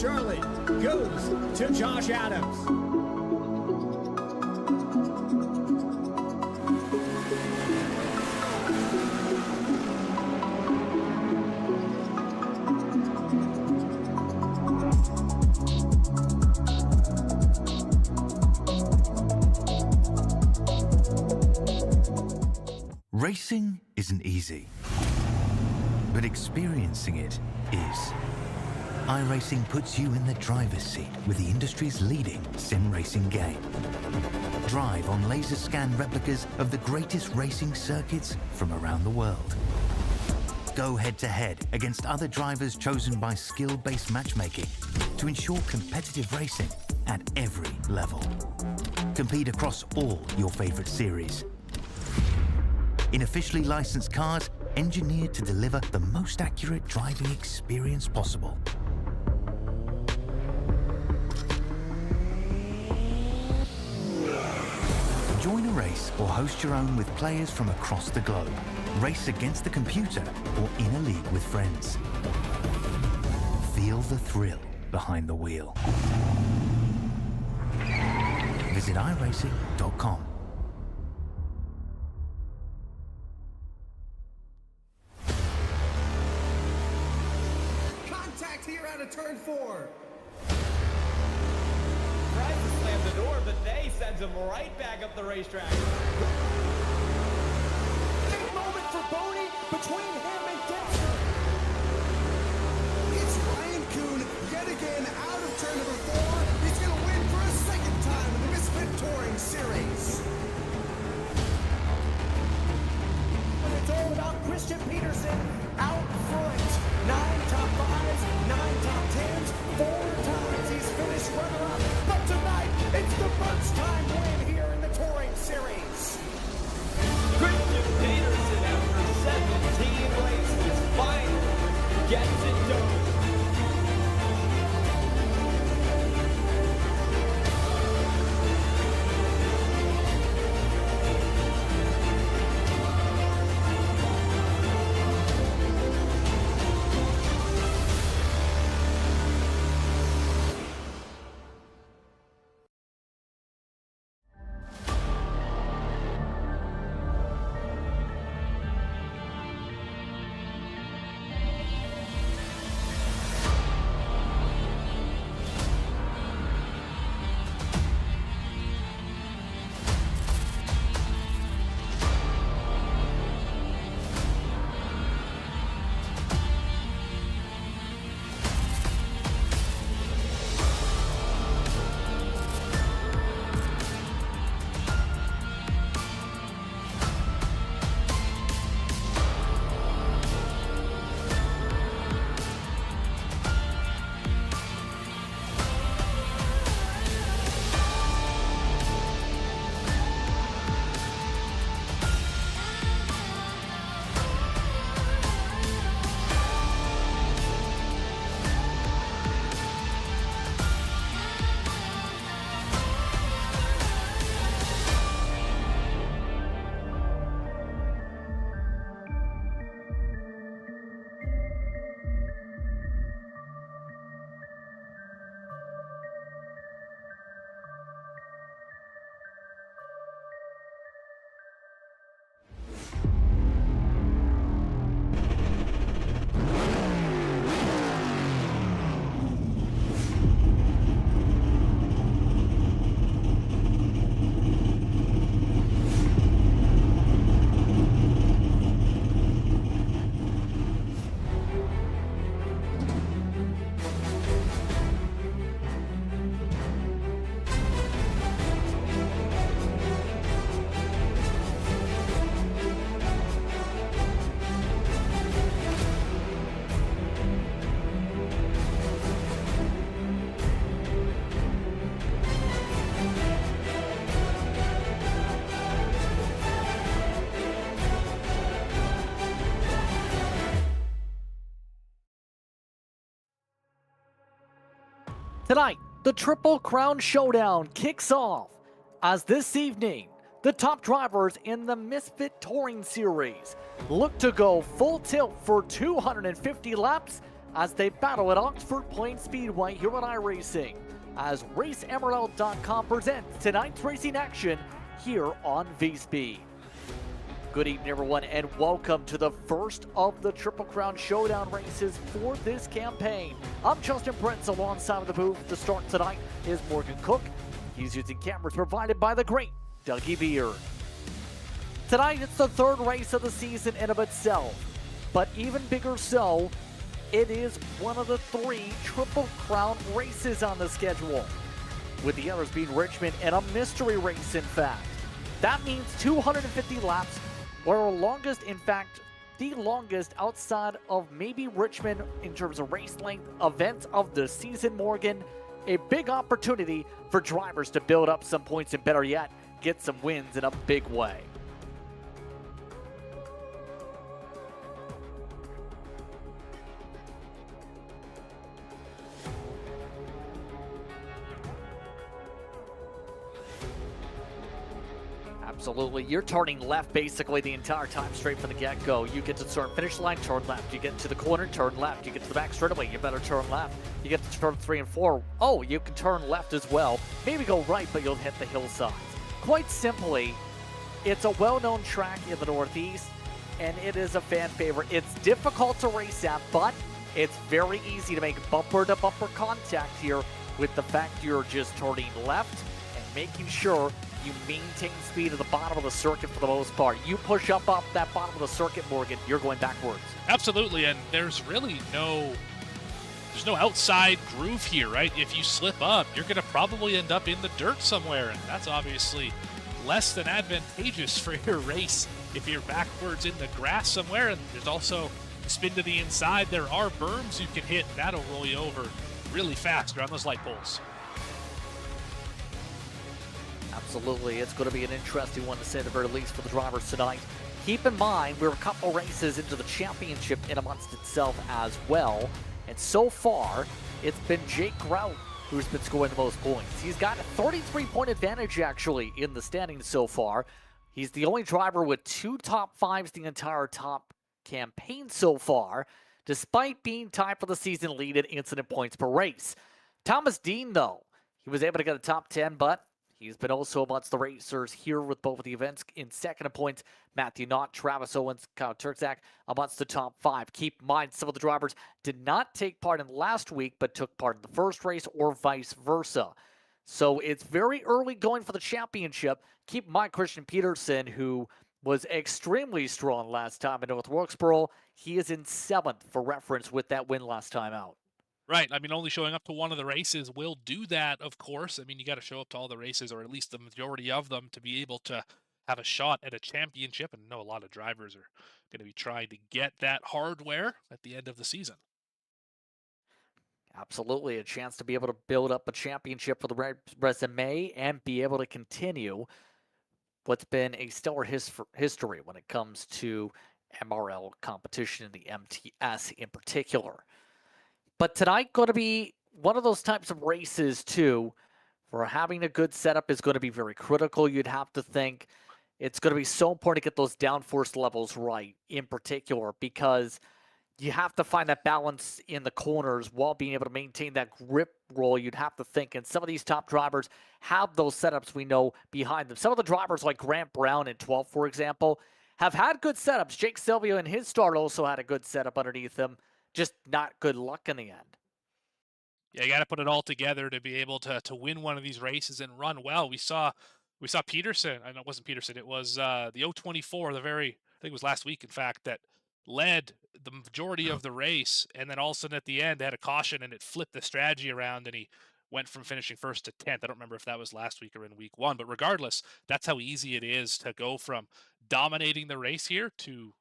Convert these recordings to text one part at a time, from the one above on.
Charlotte goes to Josh Adams. Racing isn't easy, but experiencing it is. iRacing puts you in the driver's seat with the industry's leading sim racing game. Drive on laser scan replicas of the greatest racing circuits from around the world. Go head-to-head against other drivers chosen by skill-based matchmaking to ensure competitive racing at every level. Compete across all your favorite series. In officially licensed cars, engineered to deliver the most accurate driving experience possible. Join a race or host your own with players from across the globe. Race against the computer or in a league with friends. Feel the thrill behind the wheel. Visit iRacing.com. Here out of turn 4. Tries to slam the door, but they sends him right back up the racetrack. Big moment for Boney between him and Dexter. It's Ryan Kuhn yet again out of turn number 4. He's going to win for a second time in the Misfit Touring Series. And it's all about Christian Peterson out front. 9 top 5s, 9 top 10s, 4 times he's finished runner-up. But tonight, it's the first time win here in the Touring Series. Christian Peterson, after 17 races, finally gets it done. Tonight, the Triple Crown Showdown kicks off as this evening, the top drivers in the Misfit Touring Series look to go full tilt for 250 laps as they battle at Oxford Plains Speedway here at iRacing, as RaceEmerald.com presents tonight's racing action here on VSpeed. Good evening, everyone, and welcome to the first of the Triple Crown Showdown races for this campaign. I'm Justin Prince, alongside of the booth. To start tonight is Morgan Cook. He's using cameras provided by the great Dougie Beard. Tonight, it's the third race of the season in of itself, but even bigger so, it is one of the three Triple Crown races on the schedule, with the others being Richmond and a mystery race, in fact. That means 250 laps, or longest, in fact, the longest outside of maybe Richmond in terms of race length events of the season, Morgan. A big opportunity for drivers to build up some points and, better yet, get some wins in a big way. Absolutely. You're turning left basically the entire time straight from the get-go. You get to the start finish line, turn left. You get to the corner, turn left. You get to the back straightaway, you better turn left. You get to turn 3 and 4. Oh, you can turn left as well. Maybe go right, but you'll hit the hillsides. Quite simply, it's a well-known track in the Northeast, and it is a fan favorite. It's difficult to race at, but it's very easy to make bumper-to-bumper contact here with the fact you're just turning left and making sure you maintain speed at the bottom of the circuit for the most part. You push up that bottom of the circuit, Morgan, you're going backwards. Absolutely, and there's really no outside groove here, right? If you slip up, you're going to probably end up in the dirt somewhere, and that's obviously less than advantageous for your race if you're backwards in the grass somewhere. And there's also spin to the inside. There are berms you can hit, and that'll roll you over really fast around those light poles. Absolutely, it's going to be an interesting one to say the very least for the drivers tonight. Keep in mind, we're a couple races into the championship in amongst itself as well. And so far, it's been Jake Grout who's been scoring the most points. He's got a 33-point advantage, actually, in the standings so far. He's the only driver with 2 top 5s the entire top campaign so far, despite being tied for the season lead in incident points per race. Thomas Dean, though, he was able to get a top 10, but he's been also amongst the racers here with both of the events in second in points. Matthew Knott, Travis Owens, Kyle Turczak amongst the top 5. Keep in mind, some of the drivers did not take part in last week, but took part in the first race or vice versa. So it's very early going for the championship. Keep in mind, Christian Peterson, who was extremely strong last time in North Wilkesboro, he is in 7th for reference with that win last time out. Right. I mean, only showing up to one of the races will do that, of course. I mean, you got to show up to all the races, or at least the majority of them, to be able to have a shot at a championship. And I know a lot of drivers are going to be trying to get that hardware at the end of the season. Absolutely. A chance to be able to build up a championship for the resume and be able to continue what's been a stellar history when it comes to MRL competition in the MTS in particular. But tonight going to be one of those types of races, too, where having a good setup is going to be very critical. You'd have to think it's going to be so important to get those downforce levels right in particular, because you have to find that balance in the corners while being able to maintain that grip roll, you'd have to think. And some of these top drivers have those setups we know behind them. Some of the drivers like Grant Brown in 12th, for example, have had good setups. Jake Silvio in his start also had a good setup underneath him. Just not good luck in the end. Yeah, you got to put it all together to be able to win one of these races and run well. We saw Peterson. I know it wasn't Peterson. It was the 024. I think it was last week, in fact, that led the majority of the race, and then all of a sudden at the end they had a caution and it flipped the strategy around, and he went from finishing first to 10th. I don't remember if that was last week or in week 1, but regardless, that's how easy it is to go from dominating the race here to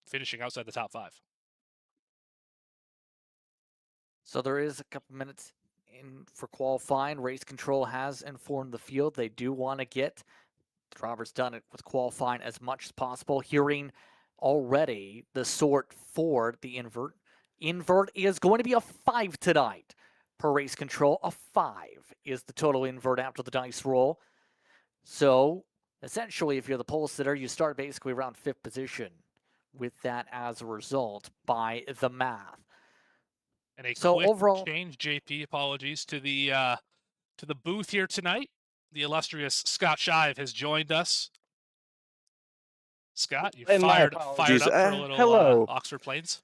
finishing outside the top 5. So there is a couple minutes in for qualifying. Race control has informed the field they do want to get the drivers done it with qualifying as much as possible. Hearing already the sort for the invert. Invert is going to be a 5 tonight per race control. A 5 is the total invert after the dice roll. So essentially, if you're the pole sitter, you start basically around 5th position with that as a result by the math. And a So quick overall, change, JP, apologies, to the booth here tonight. The illustrious Scott Shive has joined us. Scott, you And my fired apologies. up for a little Hello. Oxford Plains?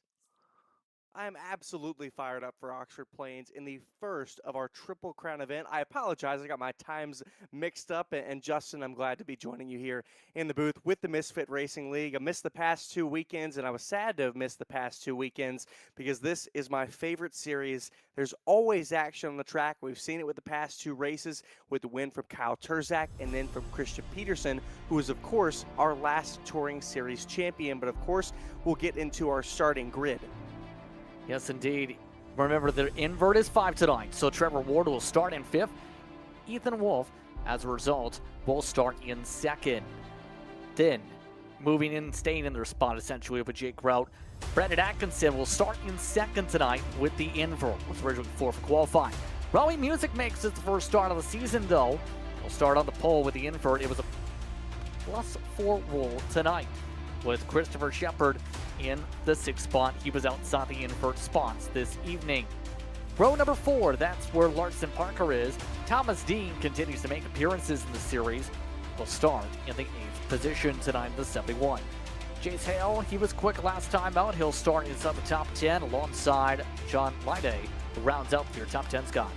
I'm absolutely fired up for Oxford Plains in the first of our Triple Crown event. I apologize, I got my times mixed up, and Justin, I'm glad to be joining you here in the booth with the Misfit Racing League. I missed the past 2 weekends, and I was sad to have missed the past 2 weekends because this is my favorite series. There's always action on the track. We've seen it with the past 2 races, with the win from Kyle Turzak and then from Christian Peterson, who is, of course, our last Touring Series champion. But, of course, we'll get into our starting grid. yes, indeed. Remember, the invert is 5 tonight, so Trevor Ward will start in 5th. Ethan Wolf, as a result, will start in 2nd. Then, moving in, staying in their spot, essentially, with Jake Grout, Brandon Atkinson will start in 2nd tonight with the invert, was originally 4th for qualifying. Raleigh Music makes it the first start of the season, though. He'll start on the pole with the invert. It was a +4 rule tonight, with Christopher Shepard in the 6th spot. He was outside the invert spots this evening. Row number 4, that's where Larson Parker is. Thomas Dean continues to make appearances in the series. Will start in the 8th position tonight in the 71. Jace Hale, he was quick last time out. He'll start inside the top 10 alongside John Lyday, who rounds out your top 10, Scott.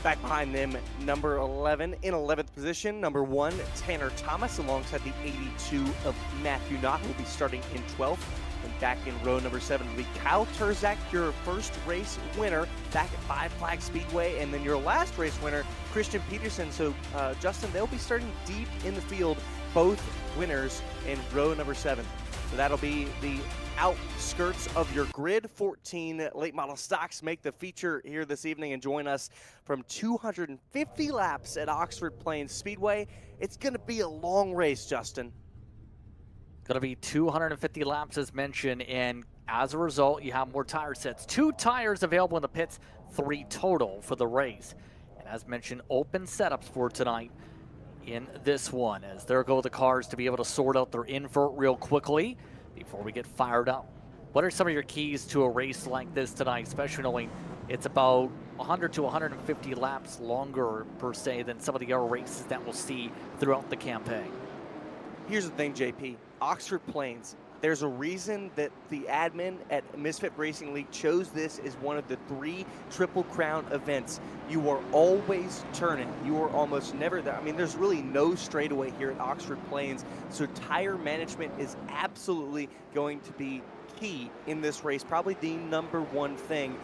Back behind them, number 11 in 11th position, number 1, Tanner Thomas, alongside the 82 of Matthew Knott, who will be starting in 12th. And back in row number 7 will be Kyle Turzak, your first race winner, back at Five Flag Speedway, and then your last race winner, Christian Peterson. So, Justin, they'll be starting deep in the field, both winners in row number 7. So that'll be the outskirts of your grid. 14 late model stocks make the feature here this evening and join us from 250 laps at Oxford Plains Speedway. It's going to be a long race, Justin. Going to be 250 laps as mentioned, and as a result, you have more tire sets. 2 tires available in the pits, 3 total for the race. And as mentioned, open setups for tonight in this one, as there go the cars to be able to sort out their invert real quickly before we get fired up. What are some of your keys to a race like this tonight, especially knowing it's about 100 to 150 laps longer per se than some of the other races that we'll see throughout the campaign? Here's the thing, JP. Oxford Plains, there's a reason that the admin at Misfit Racing League chose this as one of the 3 Triple Crown events. You are always turning. You are almost never there. I mean, there's really no straightaway here at Oxford Plains, so tire management is absolutely going to be key in this race, probably the number 1 thing.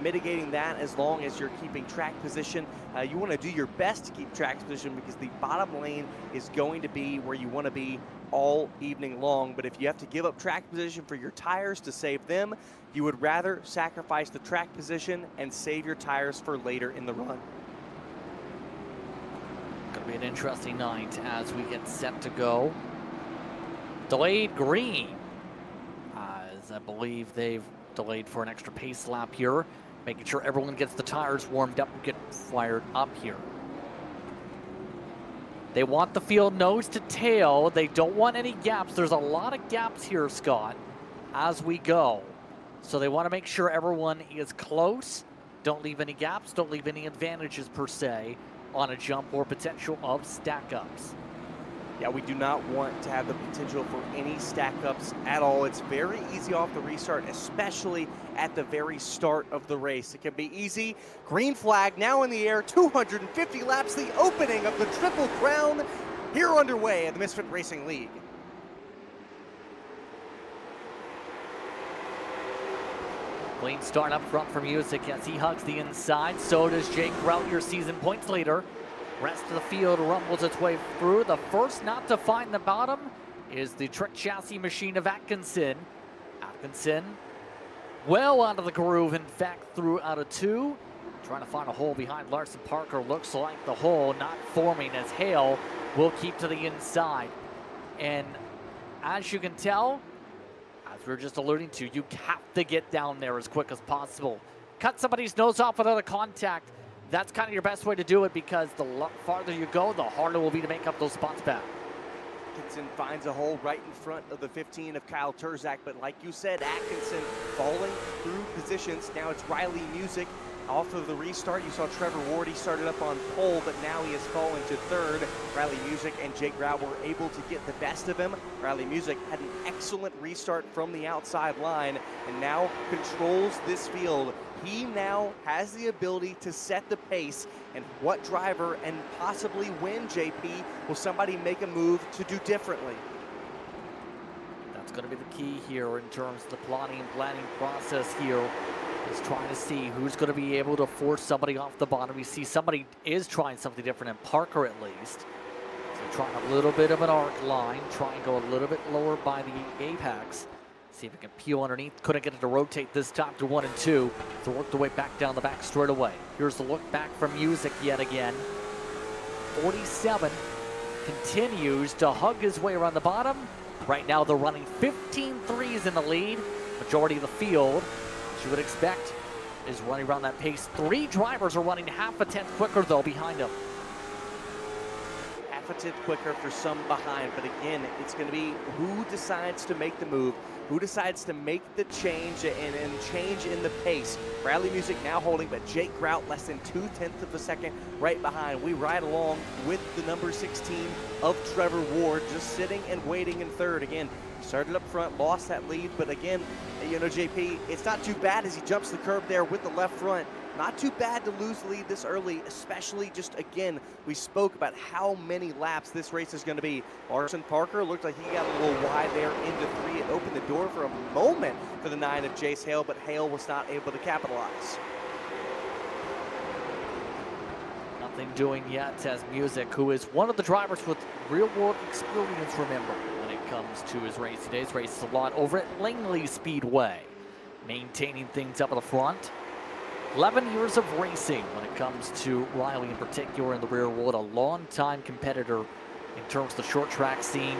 Mitigating that as long as you're keeping track position. You want to do your best to keep track position because the bottom lane is going to be where you want to be all evening long. But if you have to give up track position for your tires to save them, you would rather sacrifice the track position and save your tires for later in the run. Going to be an interesting night as we get set to go. Delayed green, as I believe they've delayed for an extra pace lap here, making sure everyone gets the tires warmed up and get fired up here. They want the field nose to tail. They don't want any gaps. There's a lot of gaps here, Scott, as we go. So they want to make sure everyone is close. Don't leave any gaps. Don't leave any advantages, per se, on a jump or potential of stack-ups. Yeah, we do not want to have the potential for any stack-ups at all. It's very easy off the restart, especially at the very start of the race. It can be easy. Green flag now in the air, 250 laps, the opening of the Triple Crown here underway at the Misfit Racing League. Clean start up front for Music as he hugs the inside. So does Jake Grout, your season points leader. Rest of the field rumbles its way through. The first not to find the bottom is the trick chassis machine of Atkinson. Atkinson well out of the groove, in fact, through out of 2. Trying to find a hole behind Larson Parker. Looks like the hole not forming as Hale will keep to the inside. And as you can tell, as we were just alluding to, you have to get down there as quick as possible. Cut somebody's nose off without a contact. That's kind of your best way to do it, because the farther you go, the harder it will be to make up those spots back. Atkinson finds a hole right in front of the 15 of Kyle Turzak, but like you said, Atkinson falling through positions. Now it's Riley Music. Off of the restart, you saw Trevor Ward, he started up on pole, but now he has fallen to third. Riley Music and Jake Grau were able to get the best of him. Riley Music had an excellent restart from the outside line and now controls this field. He now has the ability to set the pace, and what driver and possibly win, JP, will somebody make a move to do differently? That's going to be the key here in terms of the plotting and planning process here. Is trying to see who's going to be able to force somebody off the bottom. We see somebody is trying something different in Parker at least. So trying a little bit of an arc line, trying to go a little bit lower by the apex. See if it can peel underneath. Couldn't get it to rotate this time to 1 and 2. So work the way back down the back straight away. Here's the look back from Music yet again. 47 continues to hug his way around the bottom. Right now they're running 15 threes in the lead. Majority of the field, you would expect, is running around that pace. 3 drivers are running half a tenth quicker though behind him. Half a tenth quicker for some behind, but again, it's going to be who decides to make the move, who decides to make the change and change in the pace. Bradley Music now holding, but Jake Grout less than 2/10 of a second right behind. We ride along with the number 16 of Trevor Ward, just sitting and waiting in third. Again, started up front, lost that lead, but again, you know, JP, it's not too bad as he jumps the curb there with the left front. Not too bad to lose the lead this early, especially just, again, we spoke about how many laps this race is going to be. Larson Parker looked like he got a little wide there into 3. It opened the door for a moment for the 9 of Jace Hale, but Hale was not able to capitalize. Nothing doing yet as Music, who is one of the drivers with real-world experience, remember, when it comes to his race. Today's race is a lot over at Langley Speedway, maintaining things up at the front. 11 years of racing when it comes to Riley in particular in the rear world, a long-time competitor in terms of the short track scene,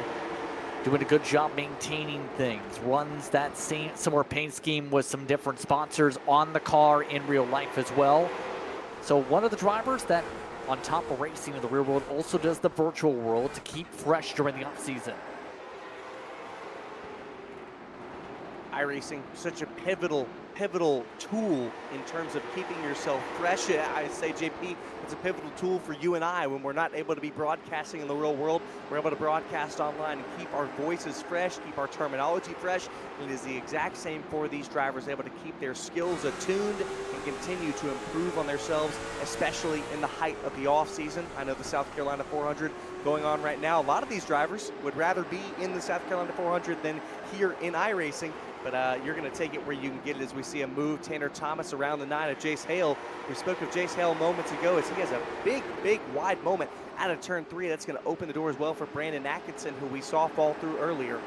doing a good job maintaining things, runs that same similar paint scheme with some different sponsors on the car in real life as well. So one of the drivers that, on top of racing in the rear world, also does the virtual world to keep fresh during the off-season. iRacing, such a pivotal tool in terms of keeping yourself fresh. I say, JP, it's a pivotal tool for you and I when we're not able to be broadcasting in the real world. We're able to broadcast online and keep our voices fresh, keep our terminology fresh. And it is the exact same for these drivers, able to keep their skills attuned and continue to improve on themselves, especially in the height of the off season. I know the South Carolina 400 going on right now. A lot of these drivers would rather be in the South Carolina 400 than here in iRacing. But you're going to take it where you can get it as we see a move. Tanner Thomas around the 9 of Jace Hale. We spoke of Jace Hale moments ago as he has a big wide moment out of turn 3. That's going to open the door as well for Brandon Atkinson, who we saw fall through earlier.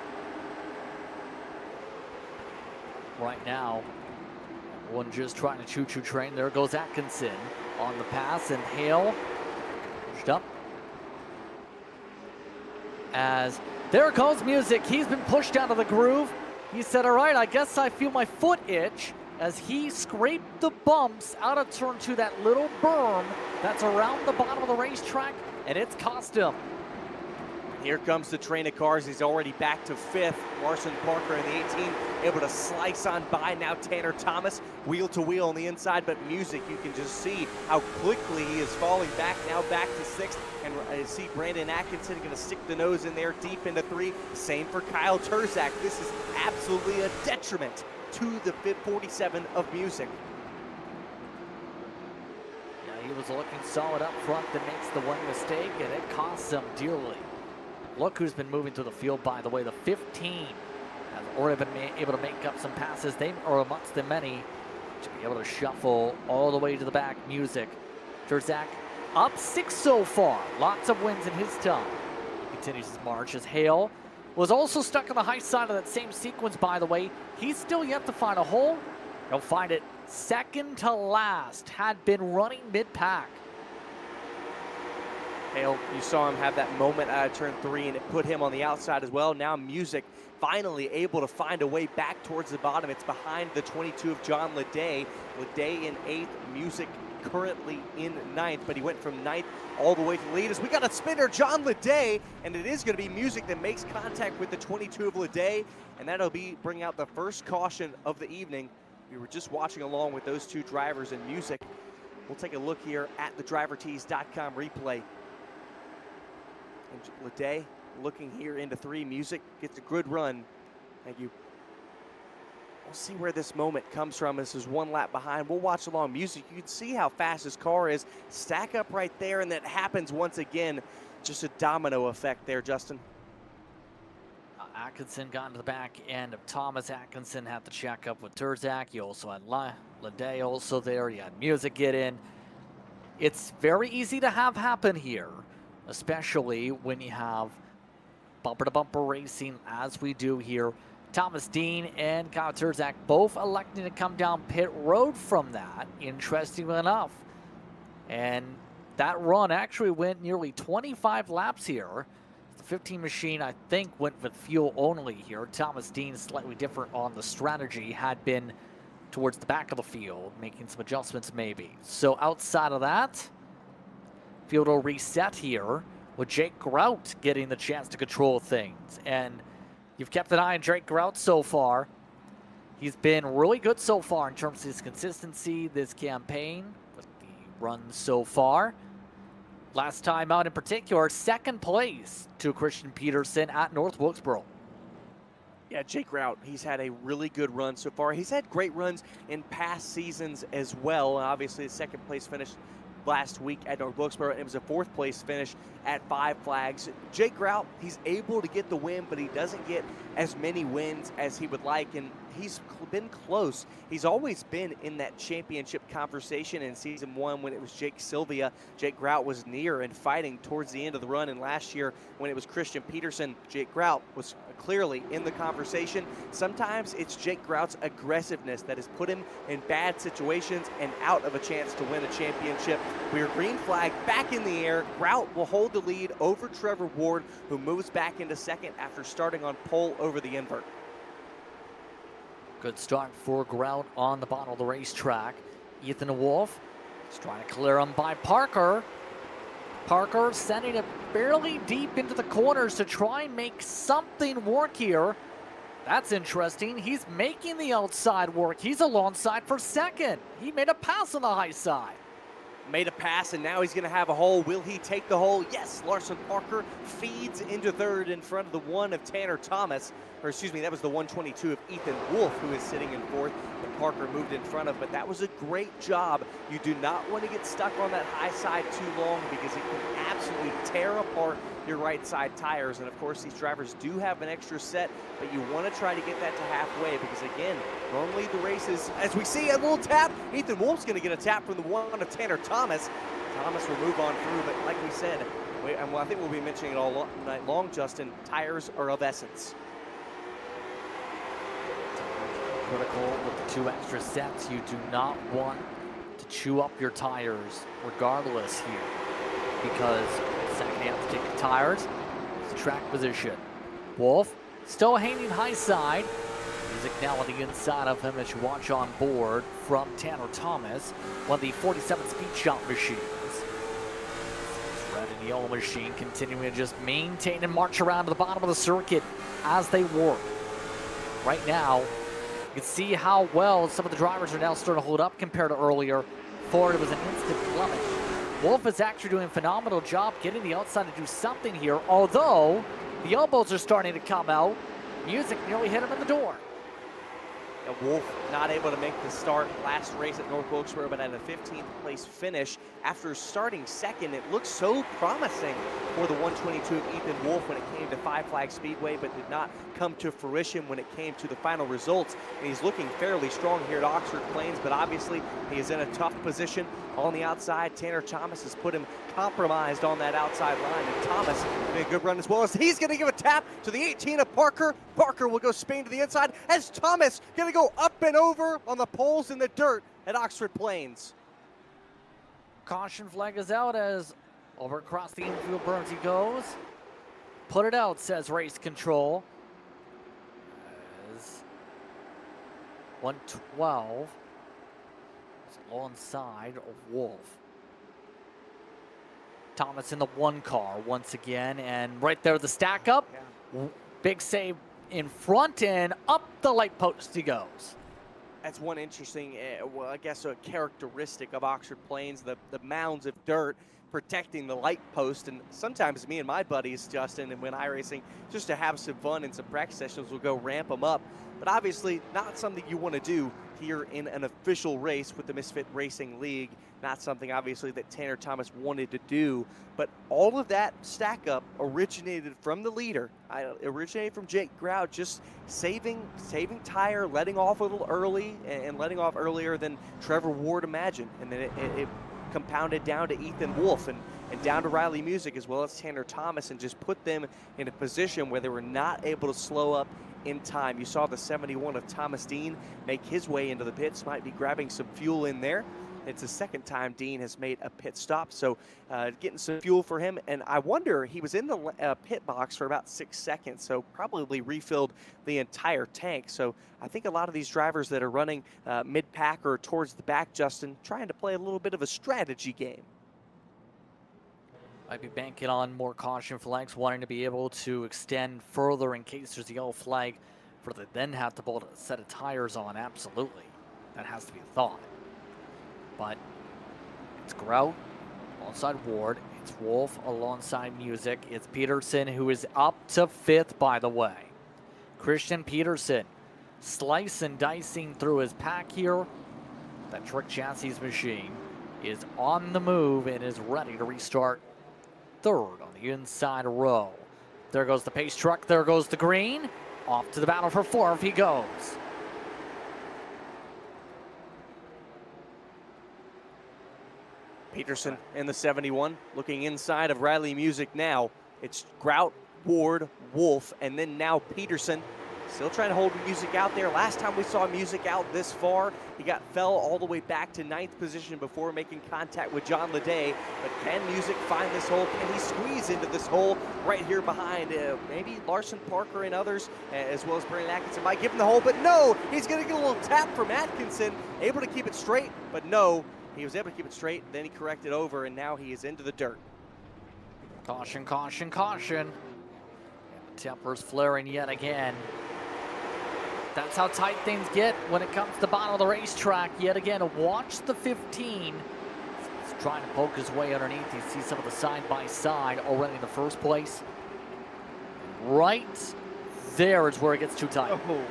Right now, one just trying to choo-choo train. There goes Atkinson on the pass, and Hale pushed up. As there goes Music. He's been pushed out of the groove. He said, all right, I guess I feel my foot itch, as he scraped the bumps out of turn 2, that little berm that's around the bottom of the racetrack, and it's cost him. Here comes the train of cars. He's already back to 5th. Larson Parker in the 18, able to slice on by. Now Tanner Thomas, wheel to wheel on the inside, but Music, you can just see how quickly he is falling back, now back to 6th. And I see Brandon Atkinson going to stick the nose in there deep into 3. Same for Kyle Turzak. This is absolutely a detriment to the 47 of Music. Yeah, he was looking solid up front, that makes the one mistake, and it costs him dearly. Look who's been moving through the field, by the way. The 15 has already been able to make up some passes. They are amongst the many to be able to shuffle all the way to the back. Music. Turzak up 6 so far. Lots of wins in his time. He continues his march as Hale was also stuck on the high side of that same sequence, by the way. He's still yet to find a hole. He'll find it second to last. Had been running mid-pack. Hale, you saw him have that moment out of turn 3, and it put him on the outside as well. Now Music finally able to find a way back towards the bottom. It's behind the 22 of John Leday. Leday in 8th, Music currently in 9th, but he went from 9th all the way to the lead. As we got a spinner, John Leday, and it is going to be Music that makes contact with the 22 of Leday, and that'll be bring out the first caution of the evening. We were just watching along with those two drivers and Music. We'll take a look here at the drivertees.com replay. And Leday looking here into 3. Music gets a good run. Thank you. We'll see where this moment comes from. This is 1 lap behind. We'll watch along. Music, you can see how fast his car is. Stack up right there, and that happens once again. Just a domino effect there, Justin. Atkinson got into the back end of Thomas. Atkinson had to check up with Terzak. You also had Leday also there. You had Music get in. It's very easy to have happen here, especially when you have bumper-to-bumper racing as we do here. Thomas Dean and Kyle Terzak both electing to come down pit road from that, interestingly enough. And that run actually went nearly 25 laps here. The 15 machine, I think, went with fuel only here. Thomas Dean, slightly different on the strategy, had been towards the back of the field, making some adjustments maybe. So outside of that, field will reset here with Jake Grout getting the chance to control things. And you've kept an eye on Jake Grout so far. He's been really good so far in terms of his consistency this campaign with the runs so far. Last time out in particular, 2nd place to Christian Peterson at North Wilkesboro. Yeah, Jake Grout, he's had a really good run so far. He's had great runs in past seasons as well. And obviously, the 2nd place finish last week at North Wilkesboro. It was a 4th place finish at Five Flags. Jake Grout, he's able to get the win, but he doesn't get as many wins as he would like, and he's been close. He's always been in that championship conversation. In season 1 when it was Jake Sylvia, Jake Grout was near and fighting towards the end of the run, and last year when it was Christian Peterson, Jake Grout was clearly in the conversation. Sometimes it's Jake Grout's aggressiveness that has put him in bad situations and out of a chance to win a championship. We are green flag back in the air. Grout will hold the lead over Trevor Ward, who moves back into 2nd after starting on pole over the invert. Good start for Grout on the bottom of the racetrack. Ethan Wolf is trying to clear him by Parker. Parker sending it fairly deep into the corners to try and make something work here. That's interesting. He's making the outside work. He's alongside for 2nd. He made a pass on the high side. Made a pass, and now he's going to have a hole. Will he take the hole? Yes, Larson Parker feeds into 3rd in front of the 1 of Tanner Thomas. Or excuse me, that was the 122 of Ethan Wolf, who is sitting in 4th, that Parker moved in front of. But that was a great job. You do not want to get stuck on that high side too long, because it can absolutely tear apart your right side tires. And of course, these drivers do have an extra set, but you want to try to get that to halfway, because again, normally the races, as we see a little tap, Ethan Wolf's going to get a tap from the 1 of Tanner Thomas. Thomas will move on through, but like we said, and I think we'll be mentioning it all night long, Justin, tires are of essence. Critical with the 2 extra sets. You do not want to chew up your tires regardless here, because second you have to take the tires. It's the track position. Wolf still hanging high side. Music now on the inside of him as you watch on board from Tanner Thomas, one of the 47 speed shot machines. Red and yellow machine continuing to just maintain and march around to the bottom of the circuit as they work. Right now, you can see how well some of the drivers are now starting to hold up compared to earlier. Ford was an instant plummet. Wolf is actually doing a phenomenal job getting the outside to do something here, although the elbows are starting to come out. Music nearly hit him in the door. Wolf not able to make the start last race at North Wilkesboro, but at a 15th place finish after starting 2nd. It looked so promising for the 122 of Ethan Wolf when it came to Five Flag Speedway, but did not come to fruition when it came to the final results. And he's looking fairly strong here at Oxford Plains, but obviously he is in a tough position on the outside. Tanner Thomas has put him compromised on that outside line, and Thomas made a good run as well, as he's going to give a tap to the 18 of Parker. Parker will go spin to the inside as Thomas going to go up and over on the poles in the dirt at Oxford Plains. Caution flag is out as over across the infield berms he goes. Put it out, says race control. As 112. alongside of Wolf. Thomas in the one car once again, and right there the stack up. Big save in front, and up the light post he goes. That's one interesting, well, I guess a characteristic of Oxford Plains, the mounds of dirt protecting the light post. And sometimes me and my buddies, Justin, and when iRacing, just to have some fun and some practice sessions, we'll go ramp them up. But obviously not something you want to do here in an official race with the Misfit Racing League. Not something, obviously, that Tanner Thomas wanted to do. But all of that stack up originated from the leader. Originated from Jake Grau, just saving tire, letting off a little early, and letting off earlier than Trevor Ward imagined. And then it compounded down to Ethan Wolf and down to Riley Music, as well as Tanner Thomas, and just put them in a position where they were not able to slow up in time. You saw the 71 of Thomas Dean make his way into the pits, might be grabbing some fuel in there. It's the second time Dean has made a pit stop, so getting some fuel for him. And I wonder, he was in the pit box for about 6 seconds, so probably refilled the entire tank. So I think a lot of these drivers that are running mid-pack or towards the back, Justin, trying to play a little bit of a strategy game. Might be banking on more caution flags, wanting to be able to extend further in case there's a yellow flag for the then have to put a set of tires on. Absolutely. That has to be a thought. But it's Grout alongside Ward. It's Wolf alongside Music. It's Peterson, who is up to 5th, by the way. Christian Peterson slicing, dicing through his pack here. That Trick Chassis machine is on the move and is ready to restart 3rd on the inside row. There goes the pace truck. There goes the green. Off to the battle for 4th he goes. Peterson in the 71, looking inside of Riley Music now. It's Grout, Ward, Wolf, and then now Peterson. Still trying to hold Music out there. Last time we saw Music out this far, he fell all the way back to 9th position before making contact with John Leday. But can Music find this hole? Can he squeeze into this hole right here behind? Maybe Larson Parker and others, as well as Brandon Atkinson, might give him the hole, but no! He's going to get a little tap from Atkinson, able to keep it straight, but no. He was able to keep it straight, then he corrected over, and now he is into the dirt. Caution, caution, caution. And the temper's flaring yet again. That's how tight things get when it comes to the bottom of the racetrack. Yet again, watch the 15. He's trying to poke his way underneath. You see some of the side-by-side already in the first place. Right there is where it gets too tight. Oh.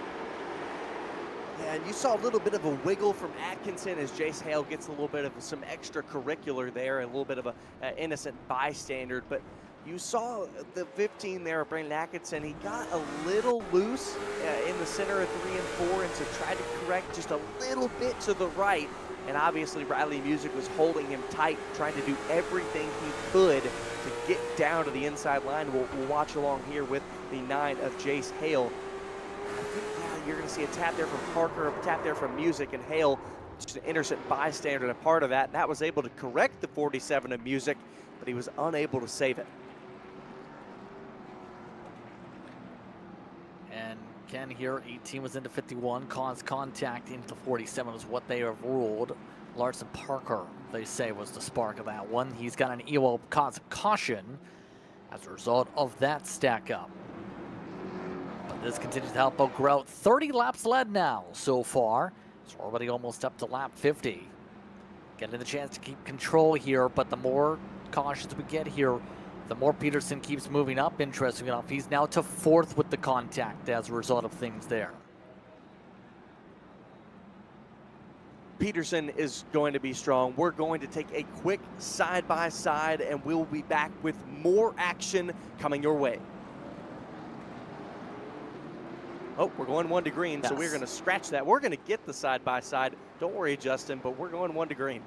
Yeah, and you saw a little bit of a wiggle from Atkinson as Jace Hale gets a little bit of some extracurricular there, a little bit of an innocent bystander. But you saw the 15 there, Brandon Atkinson. He got a little loose in the center of 3 and 4, and so tried to correct just a little bit to the right. And obviously Riley Music was holding him tight, trying to do everything he could to get down to the inside line. We'll watch along here with the 9 of Jace Hale. I think, yeah, you're going to see a tap there from Parker, a tap there from Music, and Hale, just an innocent bystander and a part of that. That was able to correct the 47 of Music, but he was unable to save it. And Ken here, 18 was into 51, caused contact into 47 is what they have ruled. Larson Parker, they say, was the spark of that one. He's got an EWO cause of caution as a result of that stack up. But this continues to help out Grout. 30 laps led now so far. It's already almost up to lap 50. Getting the chance to keep control here, but the more cautious we get here, the more Peterson keeps moving up, interesting enough. He's now to 4th with the contact as a result of things there. Peterson is going to be strong. We're going to take a quick side-by-side, and we'll be back with more action coming your way. Oh, we're going 1 to green, yes. So we're going to scratch that. We're going to get the side-by-side. Don't worry, Justin, but we're going 1 to green.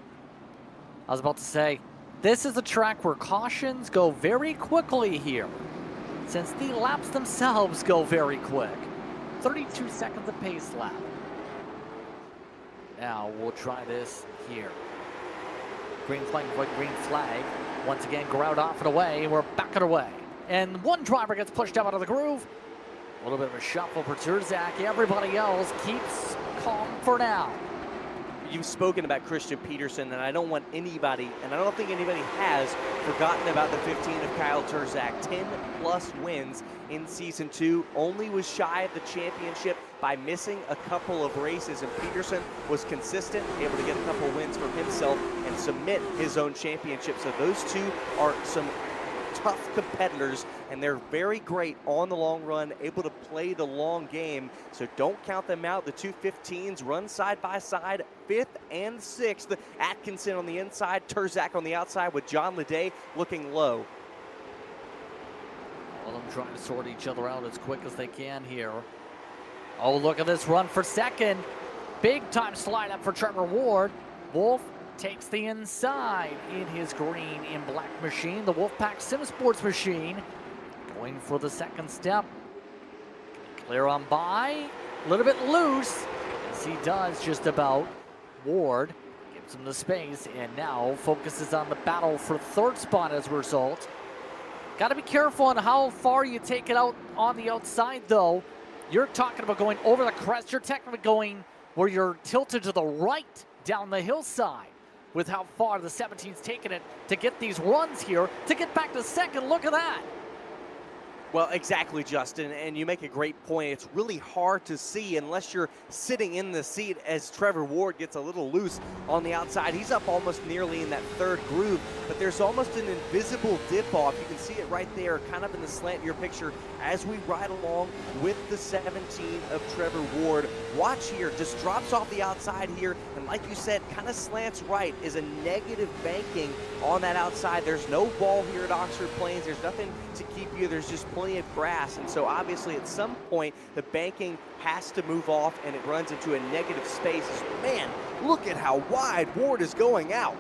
I was about to say, this is a track where cautions go very quickly here, since the laps themselves go very quick. 32 seconds of pace lap. Now we'll try this here. Green flag, white, green flag. Once again, Grout off and away. We're back and away. And one driver gets pushed out of the groove. A little bit of a shuffle for Turzak. Everybody else keeps calm for now. you've spoken about Christian Peterson, and I don't want anybody, and I don't think anybody has forgotten about the 15 of Kyle Turzak. 10-plus wins in Season 2, only was shy of the championship by missing a couple of races, and Peterson was consistent, able to get a couple wins for himself and submit his own championship. So those two are some tough competitors, and they're very great on the long run, able to play the long game. So don't count them out. The two 15s run side by side, 5th and 6th. Atkinson on the inside, Turzak on the outside, with John Leday looking low. All of them trying to sort each other out as quick as they can here. Oh, look at this run for second. Big time slide up for Trevor Ward. Wolf takes the inside in his green and black machine, the Wolfpack Sim Sports machine. Going for the second step. Clear on by, a little bit loose, as he does just about. Ward gives him the space and now focuses on the battle for third spot as a result. Got to be careful on how far you take it out on the outside though. You're talking about going over the crest. You're technically going where you're tilted to the right down the hillside with how far the 17's taken it to get these runs here. To get back to second, look at that. Well, exactly, Justin, and you make a great point. It's really hard to see unless you're sitting in the seat as Trevor Ward gets a little loose on the outside. He's up almost nearly in that third groove, but there's almost an invisible dip-off. You can see it right there, kind of in the slant of your picture, as we ride along with the 17 of Trevor Ward. Watch here, just drops off the outside here, and like you said, kind of slants right, is a negative banking on that outside. There's no ball here at Oxford Plains. There's nothing to keep you. There's just plenty of grass, and so obviously at some point the banking has to move off and it runs into a negative space. Man, look at how wide Ward is going out.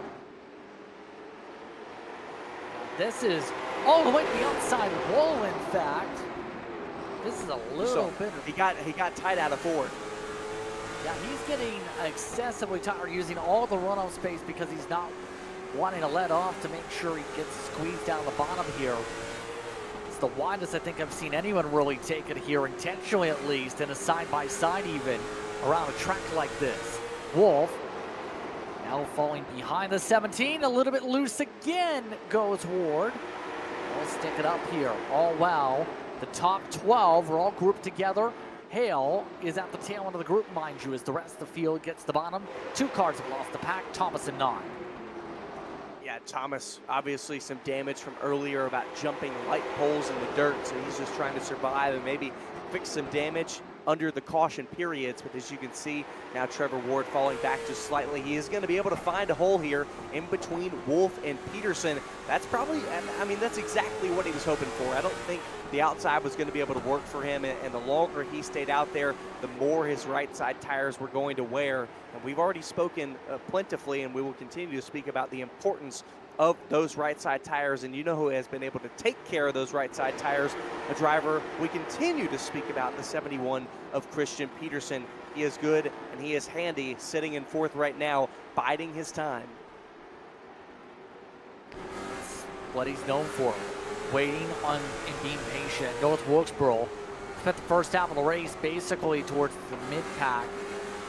This is all the way to the outside wall, in fact. This is a little bit of... He got tight out of Ford. Yeah, he's getting excessively tight, or using all the runoff space because he's not wanting to let off to make sure he gets squeezed down the bottom here. The widest I think I've seen anyone really take it here, intentionally at least, in a side-by-side even, around a track like this. Wolf now falling behind the 17, a little bit loose again goes Ward. We'll stick it up here. Oh wow, the top 12 are all grouped together. Hale is at the tail end of the group, mind you, as the rest of the field gets the bottom. 2 cars have lost the pack, Thomas and 9. Yeah, Thomas, obviously some damage from earlier about jumping light poles in the dirt, so he's just trying to survive and maybe fix some damage under the caution periods. But as you can see, now Trevor Ward falling back just slightly. He is going to be able to find a hole here in between Wolf and Peterson. That's probably, I mean, that's exactly what he was hoping for. I don't think the outside was going to be able to work for him, and the longer he stayed out there, the more his right side tires were going to wear. And we've already spoken plentifully, and we will continue to speak about the importance of those right side tires, and you know who has been able to take care of those right side tires, a driver we continue to speak about, the 71 of Christian Peterson. He is good and he is handy, sitting in 4th right now, biding his time. That's what he's known for, waiting on and being patient. North Wilkesboro spent the first half of the race basically towards the mid-pack,